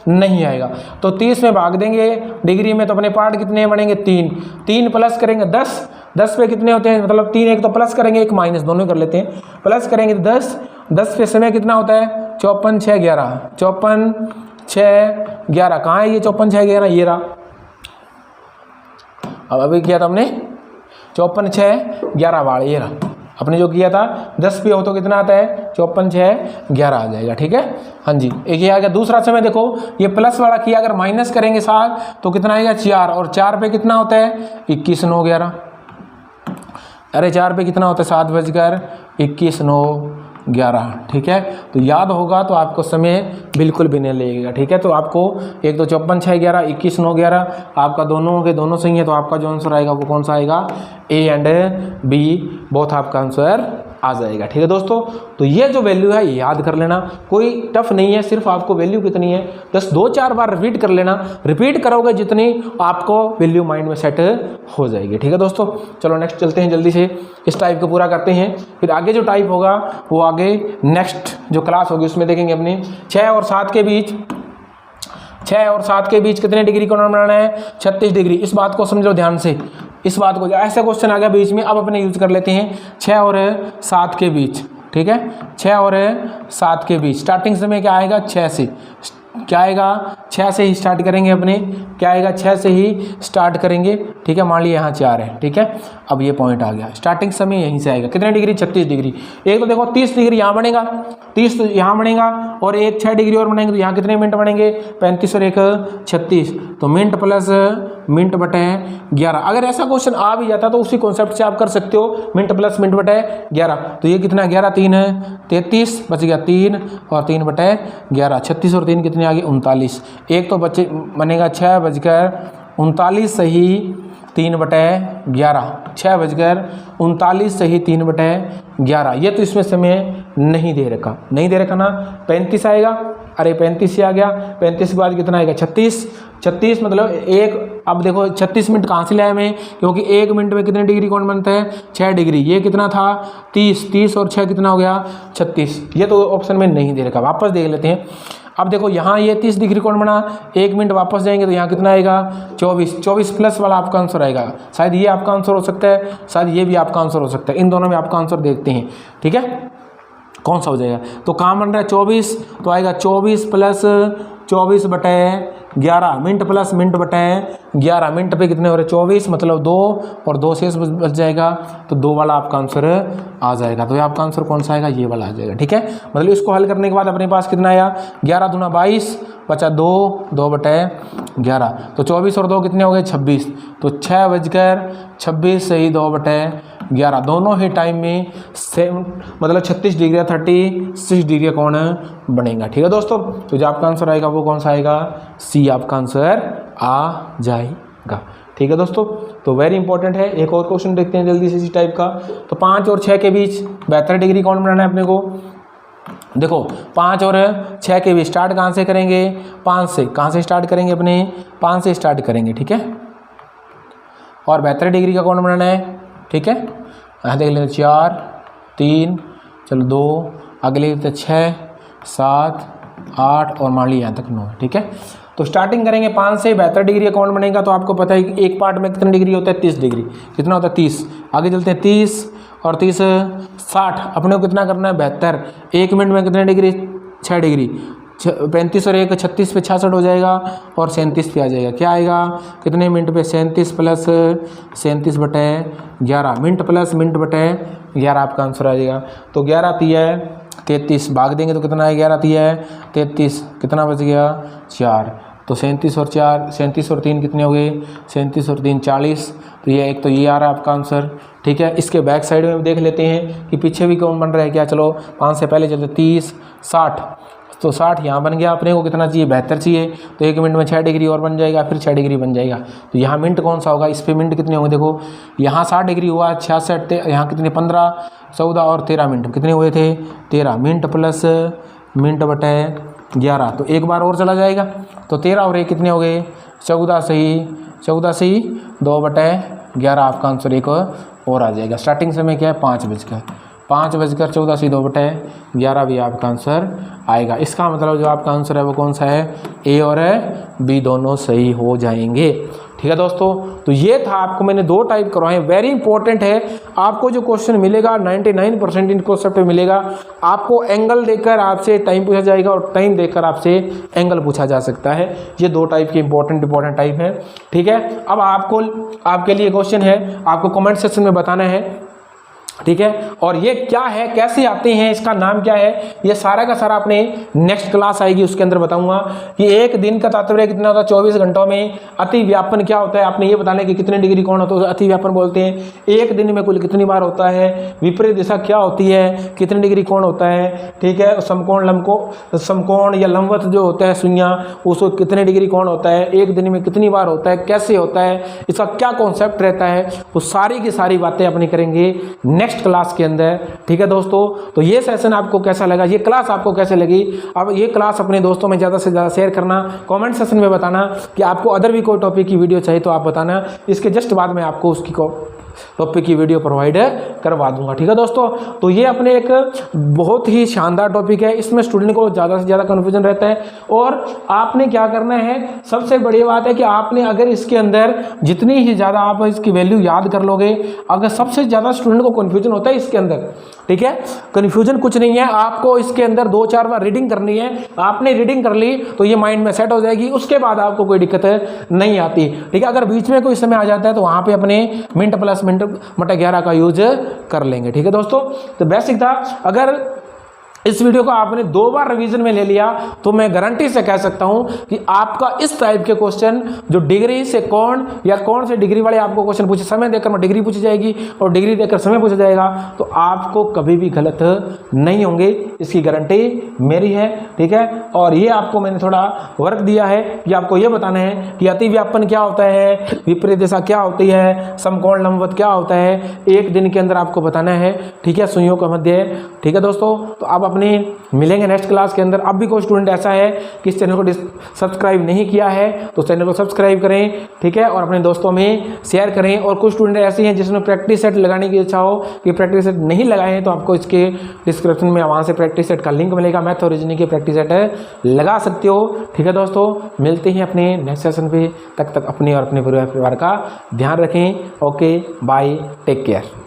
नहीं आएगा। तो 30 में भाग देंगे डिग्री में, तो अपने पार्ट कितने बनेंगे 3, 3 प्लस करेंगे 10, 10 पे कितने होते हैं मतलब 3, एक तो प्लस करेंगे एक माइनस, दोनों कर लेते हैं। प्लस करेंगे 10, 10 पे समय कितना होता है 54 6 11, 54 6 11, कहाँ है ये 54 6 11, ये रहा। अब अभी किया था हमने 54 6 11 वाला, ये रहा अपने जो किया था। 10 पे हो तो कितना आता है 54 6 11 आ जाएगा। ठीक है, हाँ जी, एक ये आ गया। दूसरा समय देखो, ये प्लस वाला किया, अगर माइनस करेंगे 7 तो कितना आएगा 4, और 4 पे कितना होता है 21 9 11, अरे 4 पे कितना होता है 7:21 9 11। ठीक है, तो याद होगा तो आपको समय बिल्कुल भी नहीं लगेगा। ठीक है, तो आपको एक तो 54 6 11 21 9 11 आपका दोनों के दोनों सही है, तो आपका जो आंसर आएगा वो कौन सा आएगा, ए एंड बी बोथ आपका आंसर आ जाएगा। ठीक है दोस्तों, तो ये जो वैल्यू है याद कर लेना, कोई टफ नहीं है, सिर्फ आपको वैल्यू कितनी है 2-4 बार रिपीट कर लेना, रिपीट करोगे जितनी आपको वैल्यू माइंड में सेट हो जाएगी। ठीक है दोस्तों, चलो नेक्स्ट चलते हैं, जल्दी से इस टाइप को पूरा करते हैं, फिर आगे जो टाइप होगा वो आगे नेक्स्ट जो क्लास होगी उसमें देखेंगे। अपने 6 और 7 के बीच, 6 और 7 के बीच कितने डिग्री कोण बनाना है 36 डिग्री। इस बात को समझो ध्यान से, इस बात को, ऐसा क्वेश्चन आ गया बीच में, अब अपने यूज कर लेते हैं 6 और 7 के बीच। ठीक है, 6 और 7 के बीच स्टार्टिंग समय क्या आएगा 6 से, क्या आएगा 6 से ही स्टार्ट करेंगे अपने, क्या आएगा 6 से ही स्टार्ट करेंगे। ठीक है, मान लिया यहाँ 4 है। ठीक है, अब ये पॉइंट आ गया, स्टार्टिंग समय यहीं से आएगा, कितने डिग्री 36 डिग्री। एक तो देखो 30 डिग्री यहाँ बनेगा, 30 तो यहाँ बनेगा, और एक 6 डिग्री और बनेंगे, तो यहाँ कितने मिनट बनेंगे 35 और 1 36, तो मिनट प्लस मिनट बटे 11। अगर ऐसा क्वेश्चन आ भी जाता तो उसी कॉन्सेप्ट से आप कर सकते हो, मिनट प्लस मिनट बटे 11, तो ये कितना 11 3 33 बच गया, 3 और 3 बटे 11, 36 और 3 कितने आ गए 39, एक तो बचे बनेगा 6 बजकर 39 सही 3 बटे 11, 6 बजकर 39 सही 3 बटे 11। ये तो इसमें समय नहीं दे रखा, नहीं दे रखा ना, 35 आएगा, अरे 35 से आ गया, 35 के बाद कितना आएगा 36, 36 मतलब एक, अब देखो 36 मिनट कहाँ से लाया मैं, क्योंकि 1 मिनट में कितने डिग्री कौन बनता है 6 डिग्री, ये कितना था 30, 30 और 6 कितना हो गया 36, ये तो ऑप्शन में नहीं दे रखा। वापस देख लेते हैं, अब देखो यहाँ ये 30 डिग्री कौन बना, 1 मिनट वापस जाएंगे तो यहाँ कितना आएगा 24, 24 प्लस वाला आपका आंसर आएगा, शायद ये आपका आंसर हो सकता है, शायद ये भी आपका आंसर हो सकता है, इन दोनों में आपका आंसर देखते हैं। ठीक है, कौन सा हो जाएगा, तो कहाँ बन रहा है 24, तो आएगा 24 प्लस 24/11 मिनट प्लस मिनट बटे 11 मिनट पे कितने हो रहे 24 मतलब 2 और 2 शेष बच जाएगा तो 2 वाला आपका आंसर आ जाएगा। तो ये आपका आंसर कौन सा आएगा, ये वाला आ जाएगा। ठीक है, मतलब इसको हल करने के बाद अपने पास कितना आया 11 दूना 22 बचा 2 2/11 तो 24 और 2 कितने हो गए 26 तो 6:26 सही 2/11 दोनों ही टाइम में सेम मतलब 36 डिग्री 36 डिग्री कौन बनेगा। ठीक है दोस्तों, तो जो आपका आंसर आएगा वो कौन सा आएगा, सी आपका आंसर आ जाएगा। ठीक है दोस्तों, तो वेरी इंपॉर्टेंट है। एक और क्वेश्चन देखते हैं जल्दी से इसी टाइप का। तो 5 और 6 के बीच 72 डिग्री कौन बनाना है अपने को। देखो 5 और 6 के बीच स्टार्ट कहाँ से करेंगे, 5 से। कहाँ से स्टार्ट करेंगे अपने 5 से स्टार्ट करेंगे। ठीक है, और 72 डिग्री का कौन बनाना है। ठीक है, यहाँ देख लेते 4 3 चलो 2 अगले 6 7 8 और मान ली यहाँ तक 9। ठीक है, तो स्टार्टिंग करेंगे 5 से 72 डिग्री कौन बनेगा। तो आपको पता है कि एक पार्ट में कितनी डिग्री होता है 30 डिग्री। कितना होता है 30। आगे चलते हैं 30 और 30 60 अपने को कितना करना है 72। 1 मिनट में कितने डिग्री 6 डिग्री 35 और 1 36 पे 66 हो जाएगा और 37 पे आ जाएगा। क्या आएगा कितने मिनट पे 37 प्लस 37/11 मिनट प्लस मिनट बटे 11 आपका आंसर आ जाएगा। तो 11 तिया 33 भाग देंगे तो कितना है 11 तिया 33 कितना बच गया 4 तो 37 और 4 37 और 3 कितने हो गए 37 और 3 40। तो ये एक तो ये आ रहा है आपका आंसर। ठीक है, इसके बैक साइड में देख लेते हैं कि पीछे भी कौन बन रहा है क्या। चलो 5 से पहले चलते 30 60 तो 60 यहाँ बन गया। अपने को कितना चाहिए 72 चाहिए तो 1 मिनट में 6 डिग्री और बन जाएगा फिर 6 डिग्री बन जाएगा। तो यहाँ मिनट कौन सा होगा, इस पे मिनट कितने होंगे। देखो यहाँ 60 डिग्री हुआ 66 यहाँ कितने 15 14 और 13 मिनट कितने हुए थे 13 मिनट प्लस मिनट बटे 11 तो एक बार और चला जाएगा तो 13 और 1 कितने हो गए 14 सही 2/11 आपका आंसर एक और आ जाएगा। स्टार्टिंग समय क्या है 5:14 से 2/11 भी आपका आंसर आएगा। इसका मतलब जो आपका आंसर है वो कौन सा है, ए और बी दोनों सही हो जाएंगे। ठीक है दोस्तों, तो ये था आपको मैंने 2 टाइप करवाए, वेरी इंपॉर्टेंट है। आपको जो क्वेश्चन मिलेगा 99% इन कॉन्सेप्ट पे मिलेगा। आपको एंगल देकर आपसे टाइम पूछा जाएगा और टाइम देकर आपसे एंगल पूछा जा सकता है। ये 2 टाइप के इंपॉर्टेंट टाइप है। ठीक है, अब आपके लिए क्वेश्चन है, आपको कमेंट सेक्शन में बताना है। ठीक है, और ये क्या है कैसे आते हैं इसका नाम क्या है ये सारा का सारा अपने नेक्स्ट क्लास आएगी उसके अंदर बताऊंगा कि एक दिन का तात्पर्य कितना होता है 24 घंटों में। अति व्यापन क्या होता है आपने ये बताना है कि कितने डिग्री कौन होता है अति व्यापन बोलते हैं। एक दिन में कुल कितनी बार होता है। विपरीत दिशा क्या होती है कितने डिग्री कौन होता है। ठीक है, समकोण या लंबवत जो होता है सुइयां उसको कितने डिग्री कौन होता है। एक दिन में कितनी बार होता है कैसे होता है इसका क्या कॉन्सेप्ट रहता है वो सारी की सारी बातें अपनी करेंगे नेक्स्ट क्लास के अंदर। ठीक है दोस्तों, तो ये सेशन आपको कैसा लगा, ये क्लास आपको कैसे लगी। अब ये क्लास अपने दोस्तों में ज़्यादा से ज़्यादा शेयर करना, कमेंट सेशन में बताना कि आपको अदर भी कोई टॉपिक की वीडियो चाहिए तो आप बताना। इसके जस्ट बाद में आपको उसकी टॉपिक की वीडियो प्रोवाइड करवा दूंगा। ठीक है दोस्तों, तो ये अपने एक बहुत ही शानदार टॉपिक है। इसमें स्टूडेंट को ज़्यादा से ज़्यादा कन्फ्यूजन रहता है और आपने क्या करना है, सबसे बड़ी बात है कि आपने अगर इसके अंदर जितनी ही ज़्यादा आप इसकी वैल्यू याद कर लोगे, अगर सबसे ज़्यादा स्टूडेंट को कन्फ्यूजन होता है इसके अंदर। ठीक है, कन्फ्यूजन कुछ नहीं है, आपको इसके अंदर 2-4 बार रीडिंग करनी है। आपने रीडिंग कर ली तो ये माइंड में सेट हो जाएगी, उसके बाद आपको कोई दिक्कत नहीं आती। ठीक है, अगर बीच में कोई समय आ जाता है तो वहाँ पे अपने मिनट प्लस मिनट बटा 11 का यूज कर लेंगे। ठीक है दोस्तों, तो बेसिक था। अगर इस वीडियो को आपने 2 बार रिवीजन में ले लिया तो मैं गारंटी से कह सकता हूं कि आपका इस टाइप के क्वेश्चन जो डिग्री से कौन या कौन से डिग्री वाले आपको क्वेश्चन पूछे, समय देकर डिग्री पूछी जाएगी और डिग्री देकर समय पूछा जाएगा, तो आपको कभी भी गलत नहीं होंगे, इसकी गारंटी मेरी है। ठीक है, और ये आपको मैंने थोड़ा वर्क दिया है कि आपको ये बताना है कि अति व्यापन क्या होता है, विपरीत दिशा क्या होती है, समकोण लंबवत क्या होता है, एक दिन के अंदर आपको बताना है। ठीक है, सुइयों का मध्य। ठीक है दोस्तों, तो आप अपने मिलेंगे नेक्स्ट क्लास के अंदर। अब भी कोई स्टूडेंट ऐसा है कि इस चैनल को सब्सक्राइब नहीं किया है तो चैनल को सब्सक्राइब करें। ठीक है, और अपने दोस्तों में शेयर करें। और कुछ स्टूडेंट ऐसे हैं जिसमें प्रैक्टिस सेट लगाने की इच्छा हो कि प्रैक्टिस सेट नहीं लगाए हैं तो आपको इसके डिस्क्रिप्शन में वहाँ से प्रैक्टिस सेट का लिंक मिलेगा, मैथ और रीजनिंग की प्रैक्टिस सेट लगा सकते हो। ठीक है दोस्तों, मिलते हैं अपने नेक्स्ट सेशन पे, तक अपने और अपने परिवार का ध्यान रखें। Okay bye, take care.